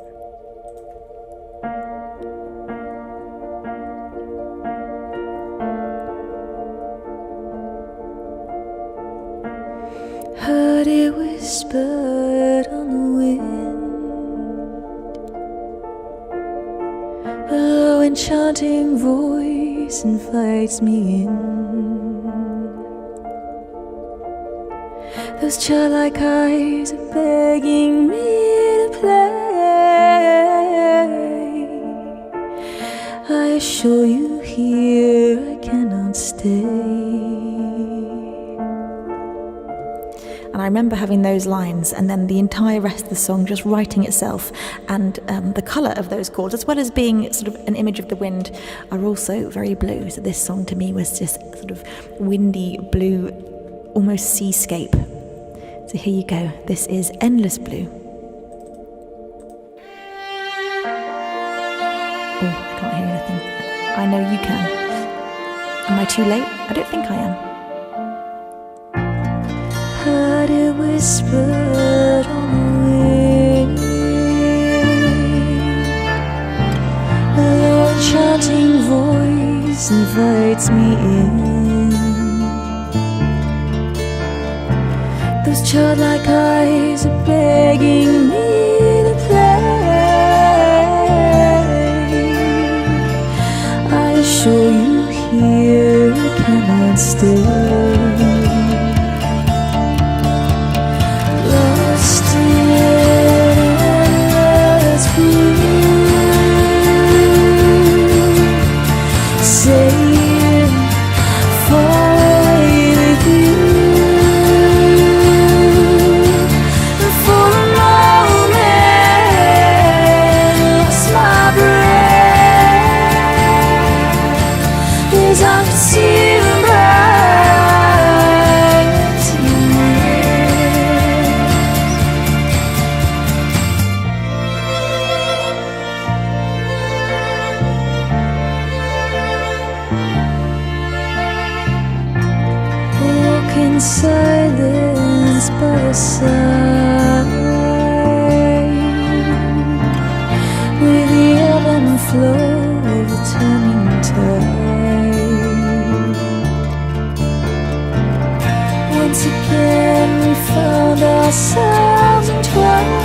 Heard it whispered on the wind, a low enchanting voice invites me in. Those childlike eyes are begging me to play. assure you here I cannot stay. And I remember having those lines and then the entire rest of the song just writing itself, and the colour of those chords, as well as being sort of an image of the wind, are also very blue. So this song to me was just sort of windy blue, almost seascape. So here you go. This is Endless Blue. Oh, I can't hear anything. I know you can. Am I too late? I don't think I am. Heard it whispered on the wind, a low chanting voice invites me in. Those childlike eyes are begging me to play. I assure you here I cannot stay. Lost in endless blue, saying far away with you. And for a moment, lost my breath as I could see the bright walk in silence by your side, with the ebb and flow of the turning tide. Once again we found ourselves entwined,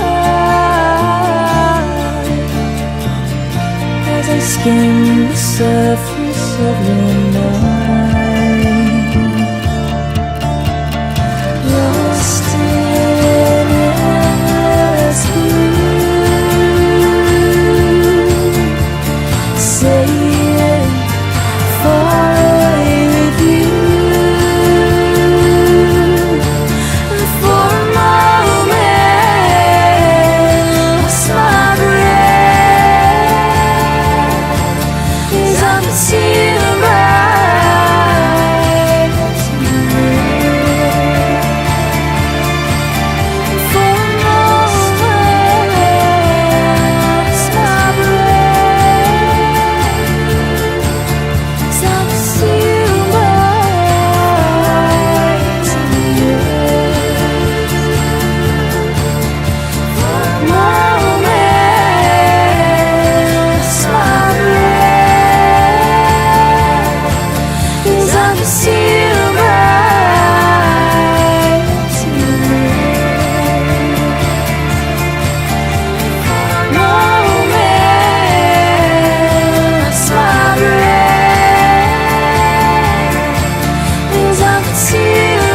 as I skimmed the surface of your mind. Lost in endless blue, saying far away with you. And for a moment, lost my breath as I could see the bright for a moment, lost my breath as I could see the bright for a moment, lost my breath as I could see the bright moment, lost my breath as I could see the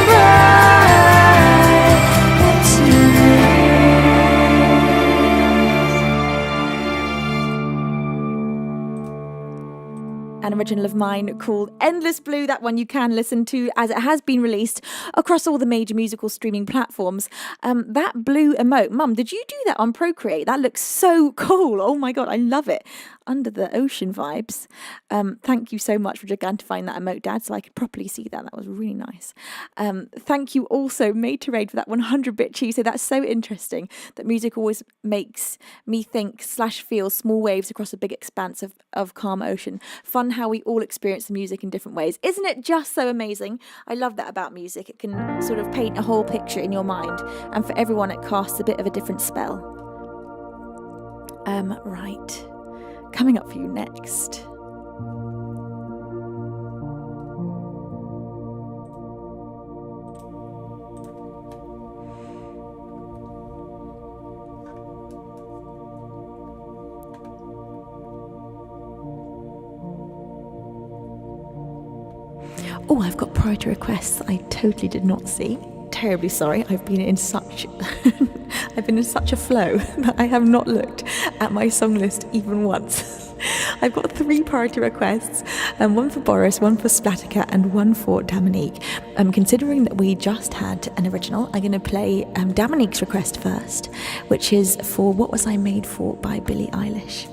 An original of mine called Endless Blue. That one you can listen to, as it has been released across all the major musical streaming platforms. That blue emote, Mum, did you do that on Procreate? That looks so cool. Oh my God, I love it. Under the ocean vibes. Thank you so much for gigantifying that emote, Dad, so I could properly see that. That was really nice. Thank you also, Made to Raid, for that 100-bit cheese. So that's so interesting that music always makes me think / feel small waves across a big expanse of calm ocean. Fun how we all experience the music in different ways. Isn't it just so amazing? I love that about music. It can sort of paint a whole picture in your mind, and for everyone it casts a bit of a different spell. Right. Coming up for you next. Oh, I've got priority requests I totally did not see. terribly sorry. I've been in such a flow that I have not looked at my song list even once. I've got 3 priority requests, one for Boris, one for Splatica, and one for Dominique. Considering that we just had an original, I'm going to play Dominique's request first, which is for What Was I Made For by Billie Eilish.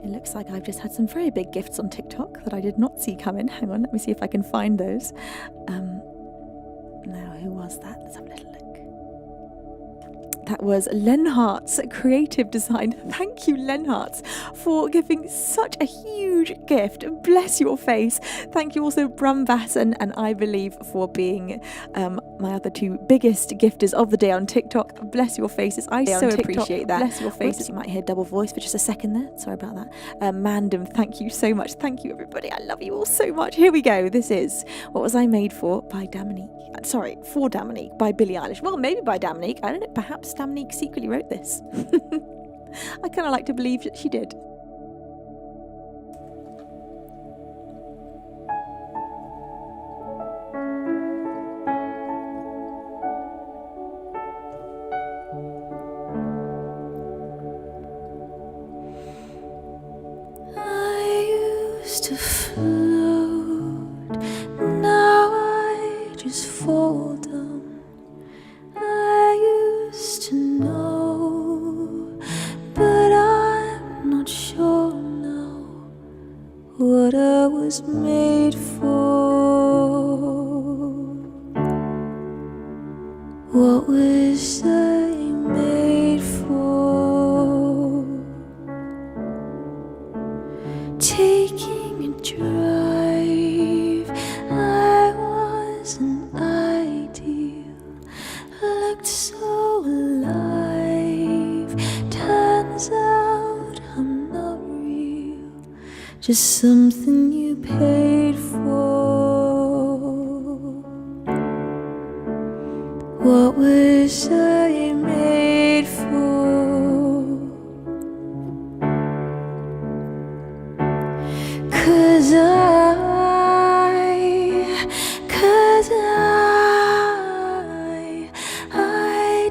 It looks like I've just had some very big gifts on TikTok that I did not see coming. Hang on, let me see if I can find those. Now, who was that? Let's have a little look. That was Lenhart's Creative Design. Thank you, Lenhart's, for giving such a huge gift. Bless your face. Thank you also, Brumbassen and I Believe, for being my other 2 biggest gifters of the day on TikTok. Bless your faces. I so appreciate that. Bless your faces. You might hear double voice for just a second there. Sorry about that. Mandem, thank you so much. Thank you, everybody. I love you all so much. Here we go. This is What Was I Made For by Dominique. For Dominique by Billie Eilish. Well, maybe by Dominique. I don't know. Perhaps Dominique secretly wrote this. I kind of like to believe that she did. I used to float, now I just fall down. I used to know, but I'm not sure now what I was made for. What was I made for? Taking a drive, I wasn't ideal. Looked so alive, turns out I'm not real. Just something you paid for. What was I made for? 'Cause I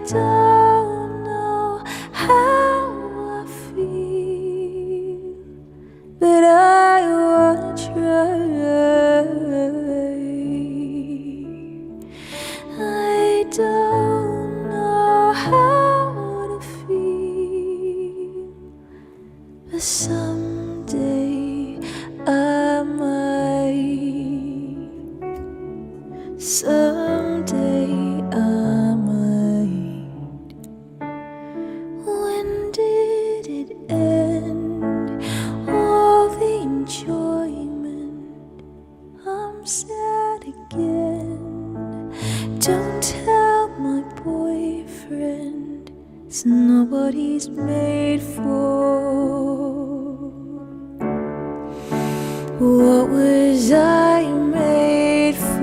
don't know how I feel, but I wanna try. I don't know how to feel, but someday I might. Someday I might. When did it end? All the enjoyment. I'm sad again. Don't tell my boyfriend, it's not what he's made for. What was I made for?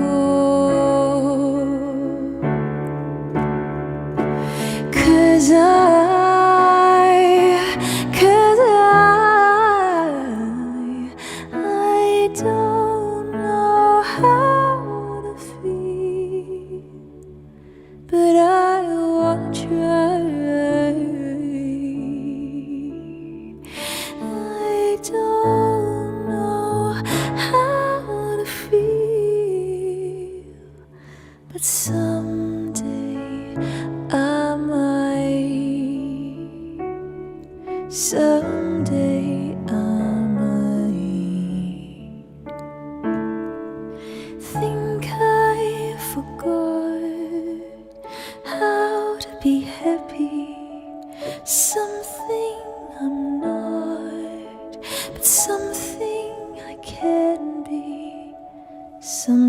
'Cause I don't know how to feel, but I wanna try. I don't know how to feel.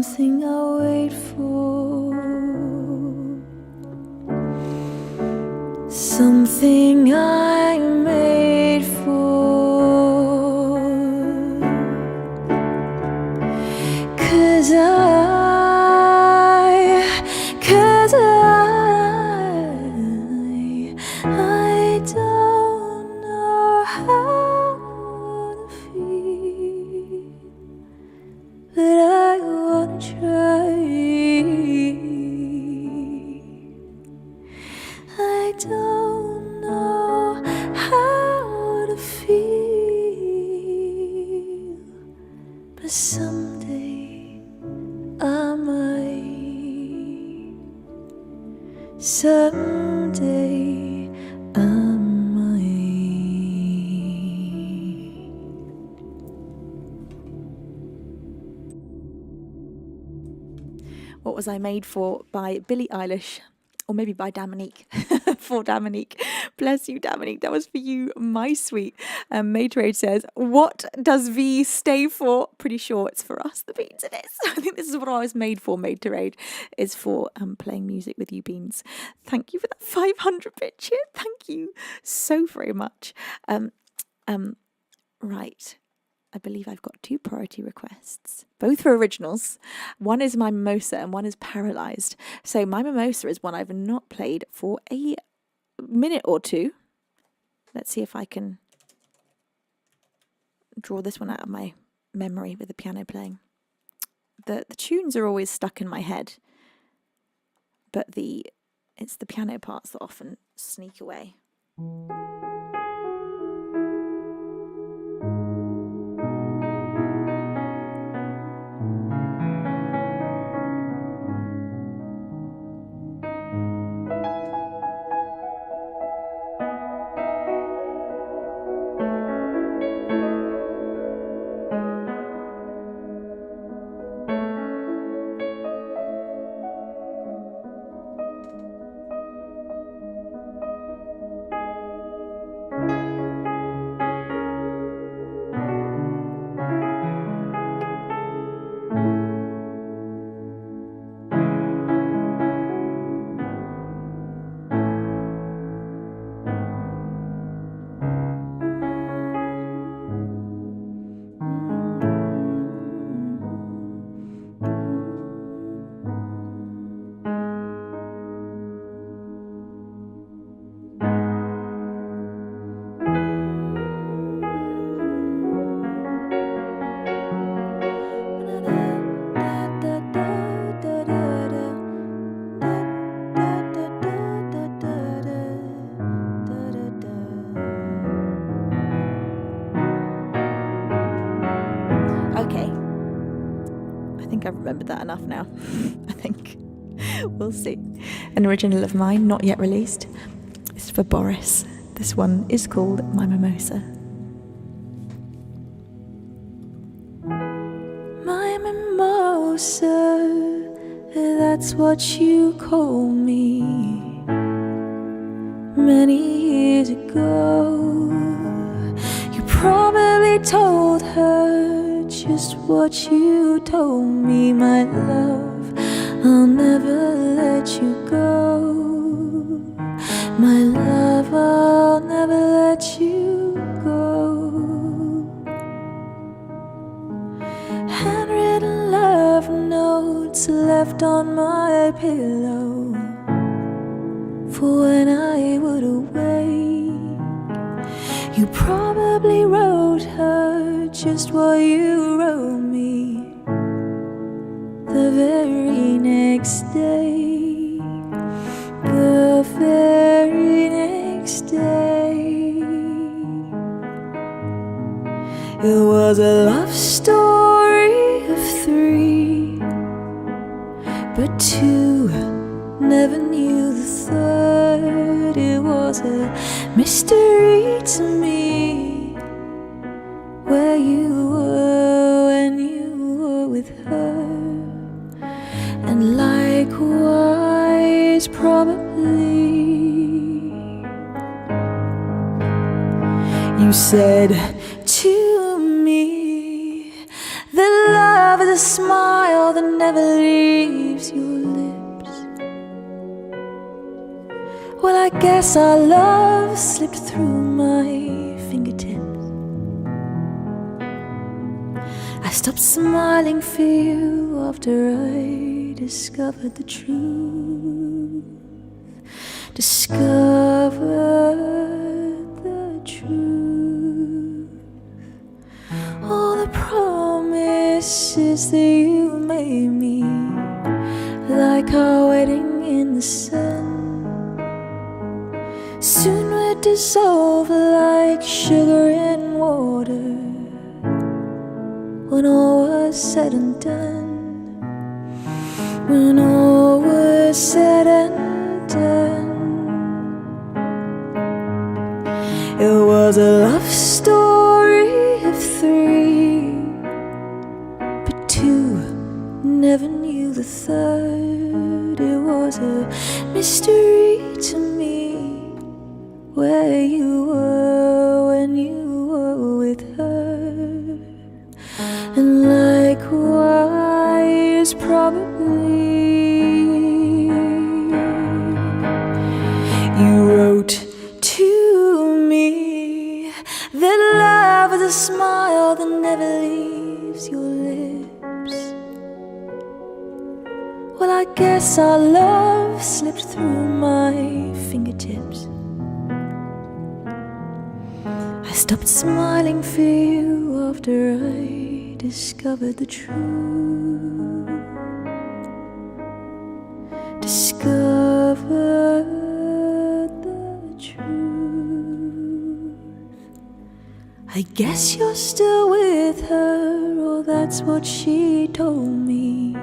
something I wait for, something I'm made for. 'Cause I don't know how to feel, but I wanna try. I don't know how to feel, but someday I might. Someday I might. What Was I Made For by Billie Eilish, or maybe by Dominique, for Dominique. Bless you, Dominique. That was for you, my sweet. Maytrade says, what does V stay for? Pretty sure it's for us, the Beans. It is. I think this is what I was made for, Maytrade, is for playing music with you, Beans. Thank you for that 500 bit cheer. Thank you so very much. Right. I believe I've got 2 priority requests, both for originals. One is My Mimosa and one is Paralysed. So My Mimosa is one I've not played for a minute or two. Let's see if I can draw this one out of my memory with the piano playing. The tunes are always stuck in my head, but it's the piano parts that often sneak away. Okay, I think I've remembered that enough now. I think we'll see. An original of mine, not yet released. It's for Boris. This one is called My Mimosa. My mimosa, that's what you call me. Many years ago, you probably told her just what you told me. My love, I'll never let you go. My love, I'll never let you go. Handwritten love notes left on my pillow for when I would awake. You probably wrote her just what you wrote me the very next day. The very next day. It was a love story of 3, but 2 never knew the third. It was a mystery to me where you were when you were with her, and likewise probably you said to me that love is a smile that never leaves your lips. Well, I guess our love slipped through my fingertips. I stopped smiling for you after I discovered the truth. Discovered the truth. All the promises that you made me, like our wedding in the sun, soon would dissolve like sugar in water when all was said and done. When all was said and done. It was a love story of three, but two never knew the third. It was a mystery to me where you were when you were with her. And likewise, probably, you wrote to me that love is a smile that never leaves your lips. Well, I guess our love slipped through my fingertips. I stopped smiling for you after I discovered the truth. Discovered the truth. I guess you're still with her, or that's what she told me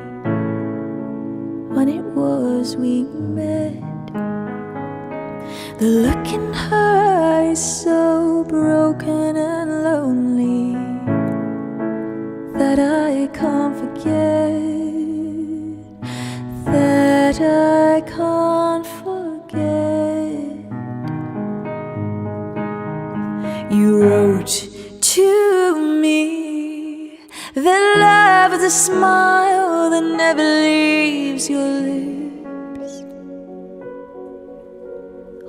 when it was we met. The look in her eyes, so broken and lonely, that I can't forget, that I can't forget. You wrote to me that love is a smile that never leaves your lips.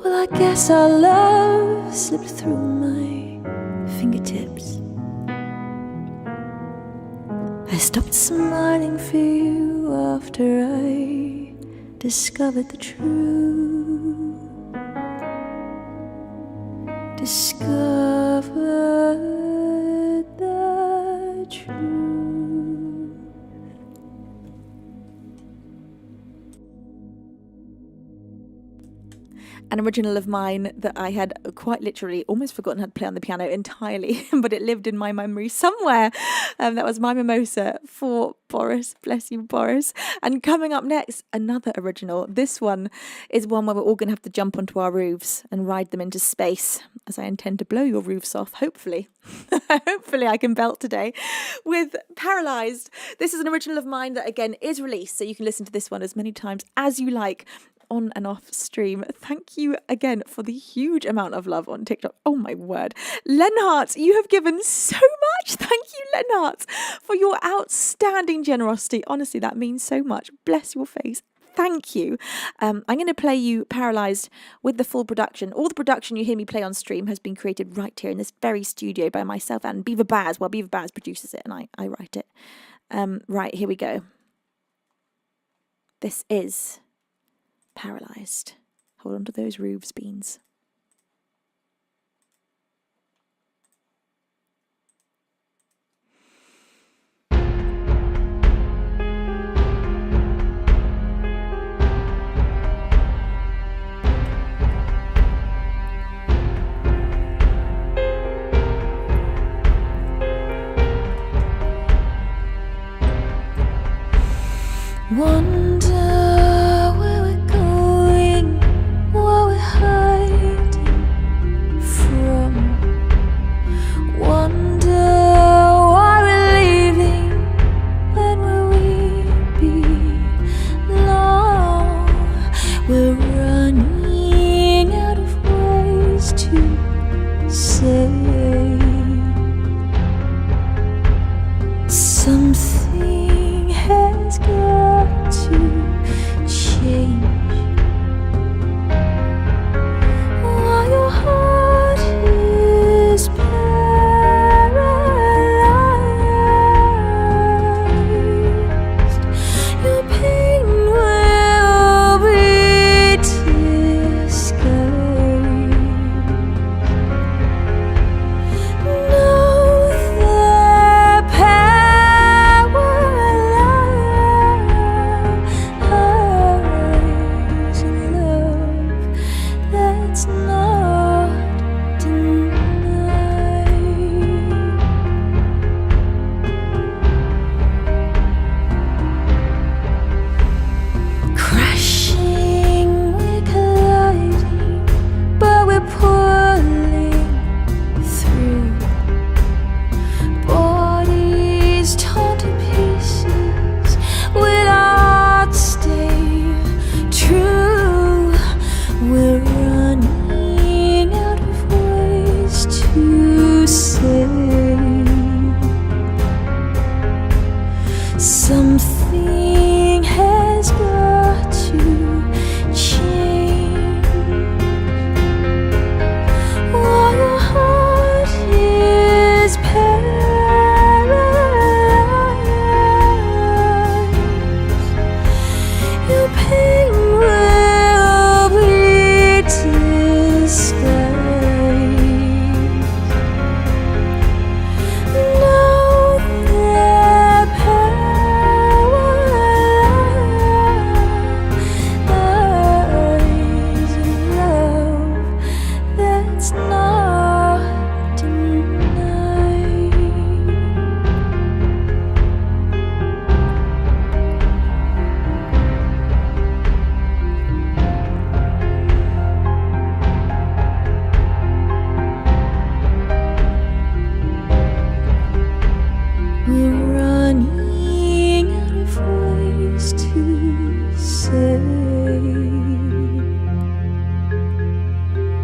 Well, I guess our love slipped through my fingertips. I stopped smiling for you after I discovered the truth. Discovered the truth. An original of mine that I had quite literally almost forgotten how to play on the piano entirely, but it lived in my memory somewhere. That was My Mimosa for Boris. Bless you, Boris. And coming up next, another original. This one is one where we're all going to have to jump onto our roofs and ride them into space, as I intend to blow your roofs off, hopefully. Hopefully I can belt today with Paralysed. This is an original of mine that, again, is released, so you can listen to this one as many times as you like, on and off stream. Thank you again for the huge amount of love on TikTok. Oh my word. Lenhart, you have given so much. Thank you, Lenhart, for your outstanding generosity. Honestly, that means so much. Bless your face. Thank you. I'm going to play you Paralysed with the full production. All the production you hear me play on stream has been created right here in this very studio by myself and Beaver Baz. Well, Beaver Baz produces it and I write it. Right, here we go. This is Paralysed. Hold on to those roofs, beans. Wonder where we're going, what we're hiding from. Wonder why we're leaving, when will we belong? We're running out of ways to say something. Something has got to change. While your heart is paralyzed, your pain will be disguised. Know that power lies in love that's not denied. We're running out of ways to say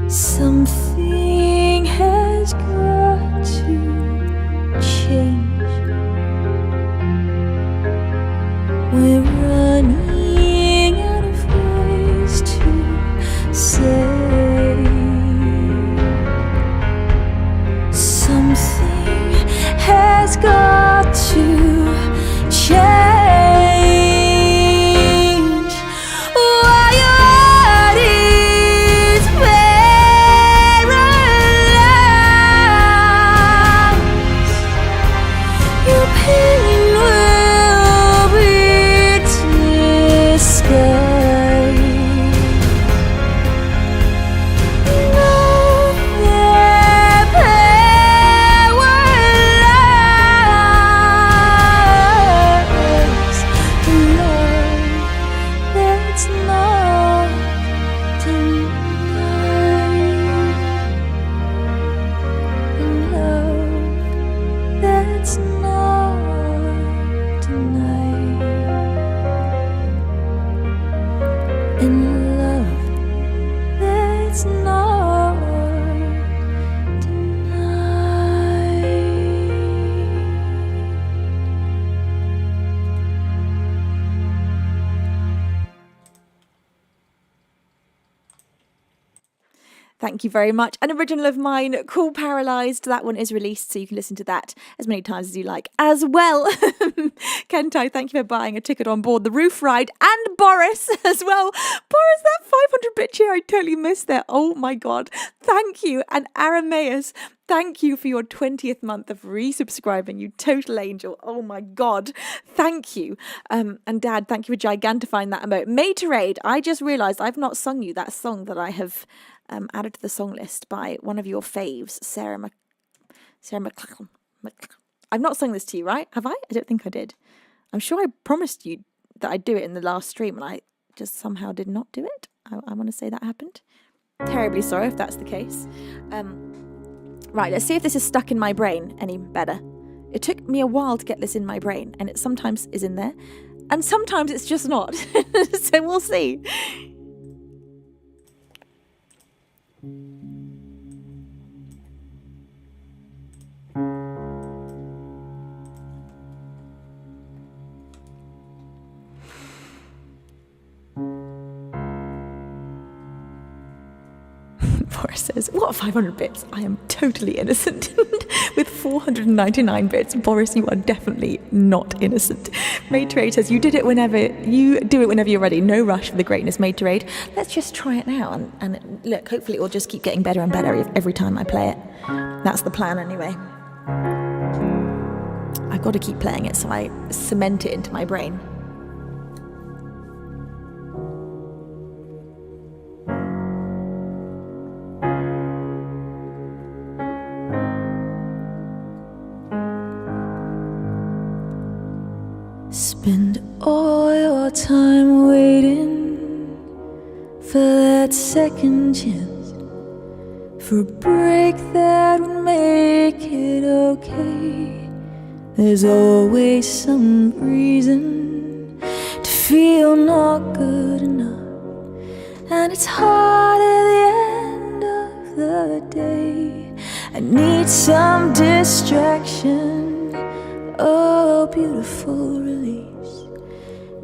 something has got to change. We're running out of ways to say something has got to change. While your heart is paralyzed, your pain will be disguised. Know that power lies in love that's not denied. In love that's not denied. In love that's not denied. Thank you very much. An original of mine called Paralysed. That one is released, so you can listen to that as many times as you like as well. Kentai, thank you for buying a ticket on board the roof ride. And Boris as well. Boris, that 500-bit cheer, I totally missed that. Oh my God. Thank you. And Arameus, thank you for your 20th month of resubscribing, you total angel. Oh my God. Thank you. And Dad, thank you for gigantifying that emote. Materade, I just realised I've not sung you that song that I have added to the song list by one of your faves, Sarah McLachlan. I've not sung this to you, right? Have I? I don't think I did. I'm sure I promised you that I'd do it in the last stream and I just somehow did not do it. I want to say that happened. Terribly sorry if that's the case. Right, let's see if this is stuck in my brain any better. It took me a while to get this in my brain, and it sometimes is in there, and sometimes it's just not. So we'll see. Boris says, what 500 bits? I am totally innocent. With 499 bits, Boris, you are definitely not innocent. Materade says, you do it whenever you're ready. No rush for the greatness, Materade. Let's just try it now. And look, hopefully it will just keep getting better and better every time I play it. That's the plan anyway. I've got to keep playing it so I cement it into my brain. Spend all your time waiting for that second chance, for a break that would make it okay. There's always some reason to feel not good enough, and it's hard at the end of the day. I need some distraction. Oh, your beautiful release.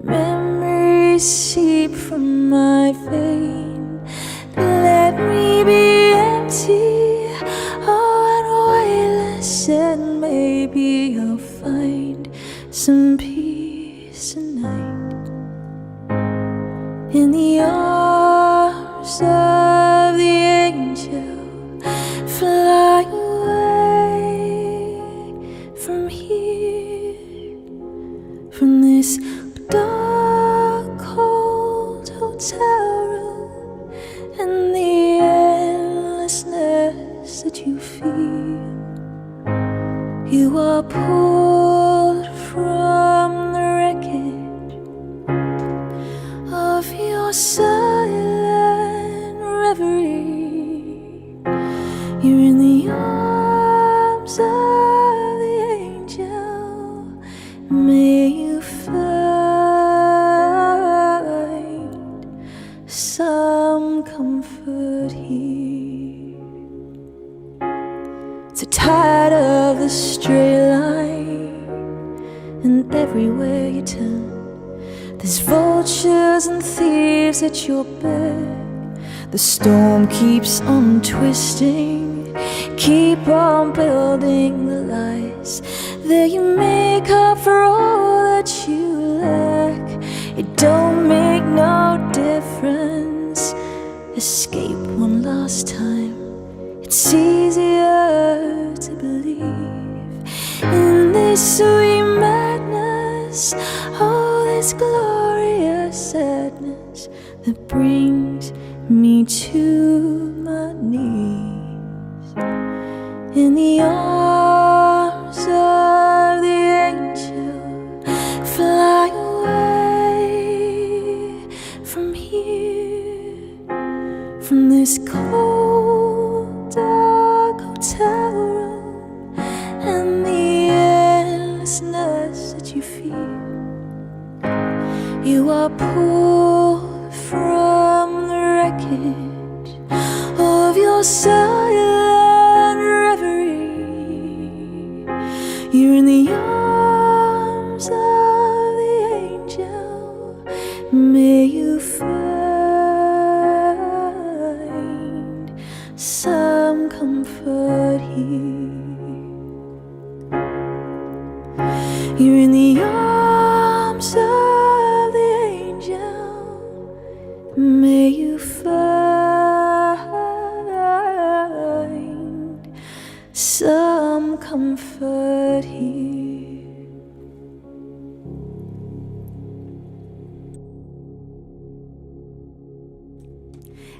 Memories seep from my vein. Let me be empty, and weightless, and maybe I'll find some peace tonight in the arms of the angel. Fly away from here, from this dark, cold hotel room, and the endlessness that you feel. You are pulled from the wreckage of your silent reverie. You're in the arms of the angel. May you find some comfort here. So tired of the straight line, and everywhere you turn there's vultures and thieves at your back. The storm keeps on twisting, keep on building the lies that you make up for all that you lack. It don't make no difference. Escape one last time. It's easier to believe in this sweet madness, oh, this glorious sadness that brings me to my knees in the arms of the angel. Fly away from here, from this cold, dark hotel room, and the endlessness that you feel. You are pulled from the wreckage of your silent reverie. You're in the arms of the angel. May you find some comfort here. You're in the arms of the angel. May you find some comfort here.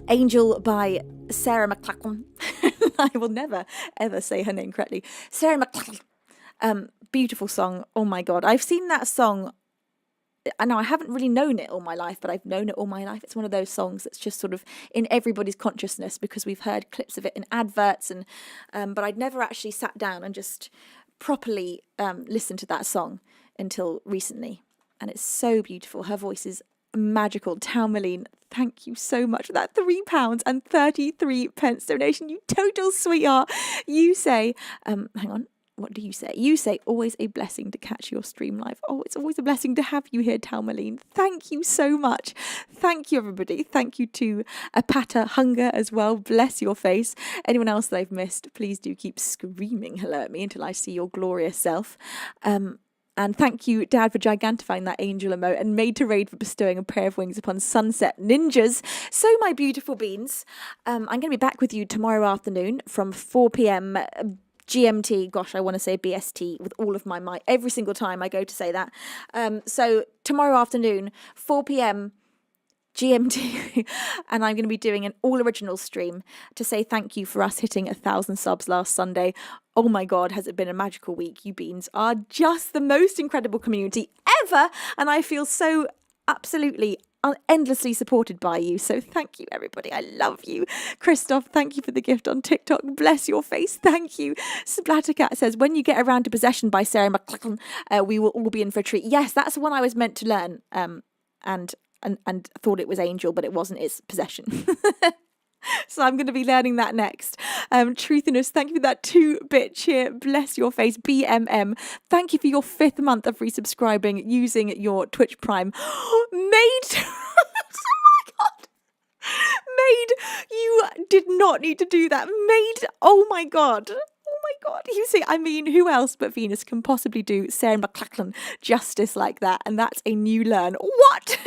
Angel by Sarah McLachlan. I will never ever say her name correctly. Sarah McLachlan. Beautiful song. Oh my God. I've seen that song. I know I haven't really known it all my life, but I've known it all my life. It's one of those songs that's just sort of in everybody's consciousness because we've heard clips of it in adverts, and but I'd never actually sat down and just properly listened to that song until recently. And it's so beautiful. Her voice is magical. Talmaline, thank you so much for that £3.33 donation. You total sweetheart. You say, hang on. What do you say? You say, always a blessing to catch your stream live. Oh, it's always a blessing to have you here, Talmaline. Thank you so much. Thank you, everybody. Thank you to Apata Hunger as well. Bless your face. Anyone else that I've missed, please do keep screaming hello at me until I see your glorious self. And thank you, Dad, for gigantifying that angel emote, and Made to Raid for bestowing a pair of wings upon sunset ninjas. So, my beautiful beans, I'm going to be back with you tomorrow afternoon from 4 p.m. GMT, gosh, I want to say BST with all of my might every single time I go to say that. So tomorrow afternoon, 4 p.m. GMT, and I'm going to be doing an all original stream to say thank you for us hitting 1,000 subs last Sunday. Oh my God, has it been a magical week? You beans are just the most incredible community ever, and I feel so absolutely endlessly supported by you. So thank you, everybody. I love you. Christoph, thank you for the gift on TikTok. Bless your face. Thank you. Splattercat says, when you get around to Possession by Sarah McLachlan, we will all be in for a treat. Yes, that's the one I was meant to learn, and thought it was Angel, but it wasn't. It's Possession. So I'm going to be learning that next. Truthiness, thank you for that 2-bit cheer. Bless your face. BMM, thank you for your 5th month of resubscribing using your Twitch Prime. Made... oh my God. Maid, you did not need to do that. Maid, oh my God. Oh my God. You see, I mean, who else but Venus can possibly do Sarah McLachlan justice like that? And that's a new learn. What?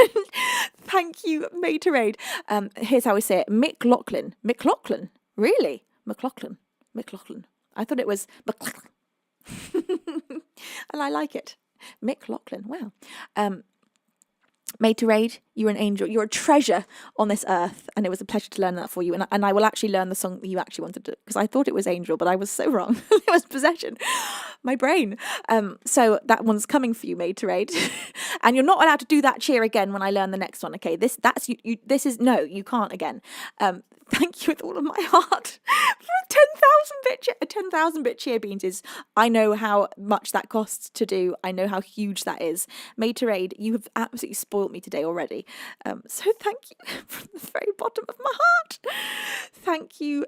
Thank you, Materade. Here's how we say it. McLaughlin. McLaughlin? Really? McLaughlin. McLaughlin. I thought it was McLaughlin. And I like it. McLaughlin. Wow. Materade, you're an angel. You're a treasure on this earth, and it was a pleasure to learn that for you. And I will actually learn the song that you actually wanted to, because I thought it was Angel, but I was so wrong. It was Possession. My brain. So that one's coming for you, Materade. And you're not allowed to do that cheer again when I learn the next one. Okay, this is no, you can't again. Thank you with all of my heart for a 10,000-bit cheer, Beans. I know how much that costs to do. I know how huge that is. Materade, you have absolutely spoilt me today already. So thank you from the very bottom of my heart. Thank you.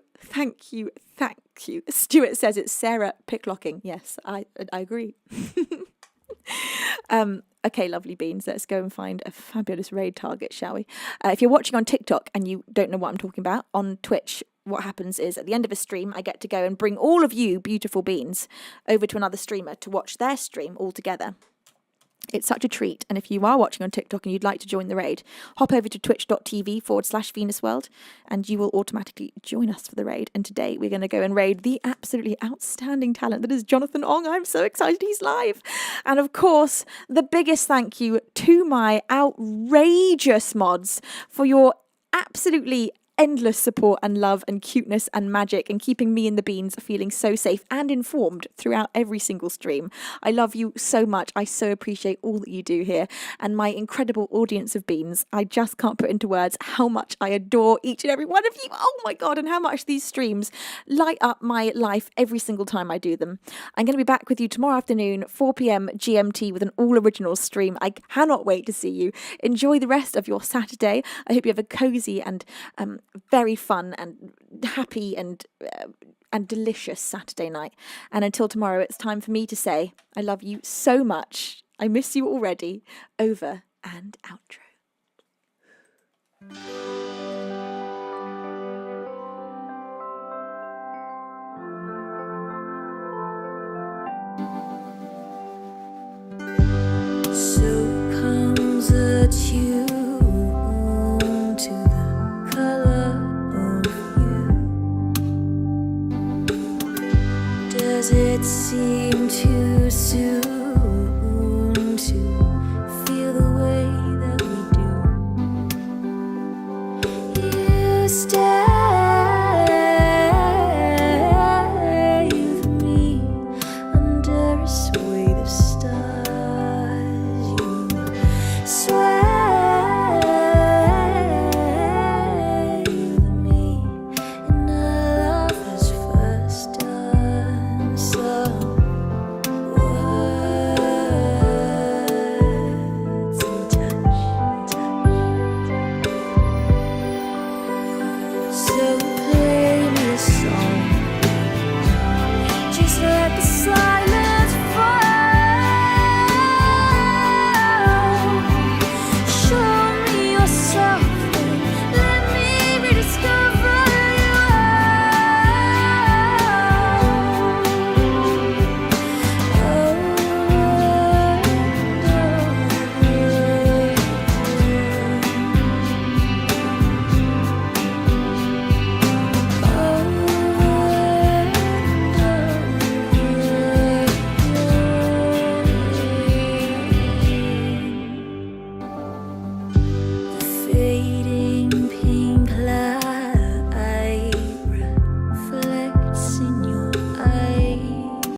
Stuart says it's Sarah Picklocking. Yes, I agree. Okay, lovely Beans, let's go and find a fabulous raid target, shall we? If you're watching on TikTok and you don't know what I'm talking about, on Twitch, what happens is at the end of a stream, I get to go and bring all of you beautiful beans over to another streamer to watch their stream all together. It's such a treat. And if you are watching on TikTok and you'd like to join the raid, hop over to twitch.tv/VenusWorld and you will automatically join us for the raid. And today we're going to go and raid the absolutely outstanding talent that is Jonathan Ong. I'm so excited he's live. And of course, the biggest thank you to my outrageous mods for your absolutely endless support and love and cuteness and magic and keeping me and the beans feeling so safe and informed throughout every single stream. I love you so much. I so appreciate all that you do here and my incredible audience of beans. I just can't put into words how much I adore each and every one of you. Oh my God, and how much these streams light up my life every single time I do them. I'm going to be back with you tomorrow afternoon, 4 p.m. GMT with an all original stream. I cannot wait to see you. Enjoy the rest of your Saturday. I hope you have a cozy and very fun and happy and delicious Saturday night. And until tomorrow, it's time for me to say I love you so much. I miss you already. Over and outro. So comes a tune.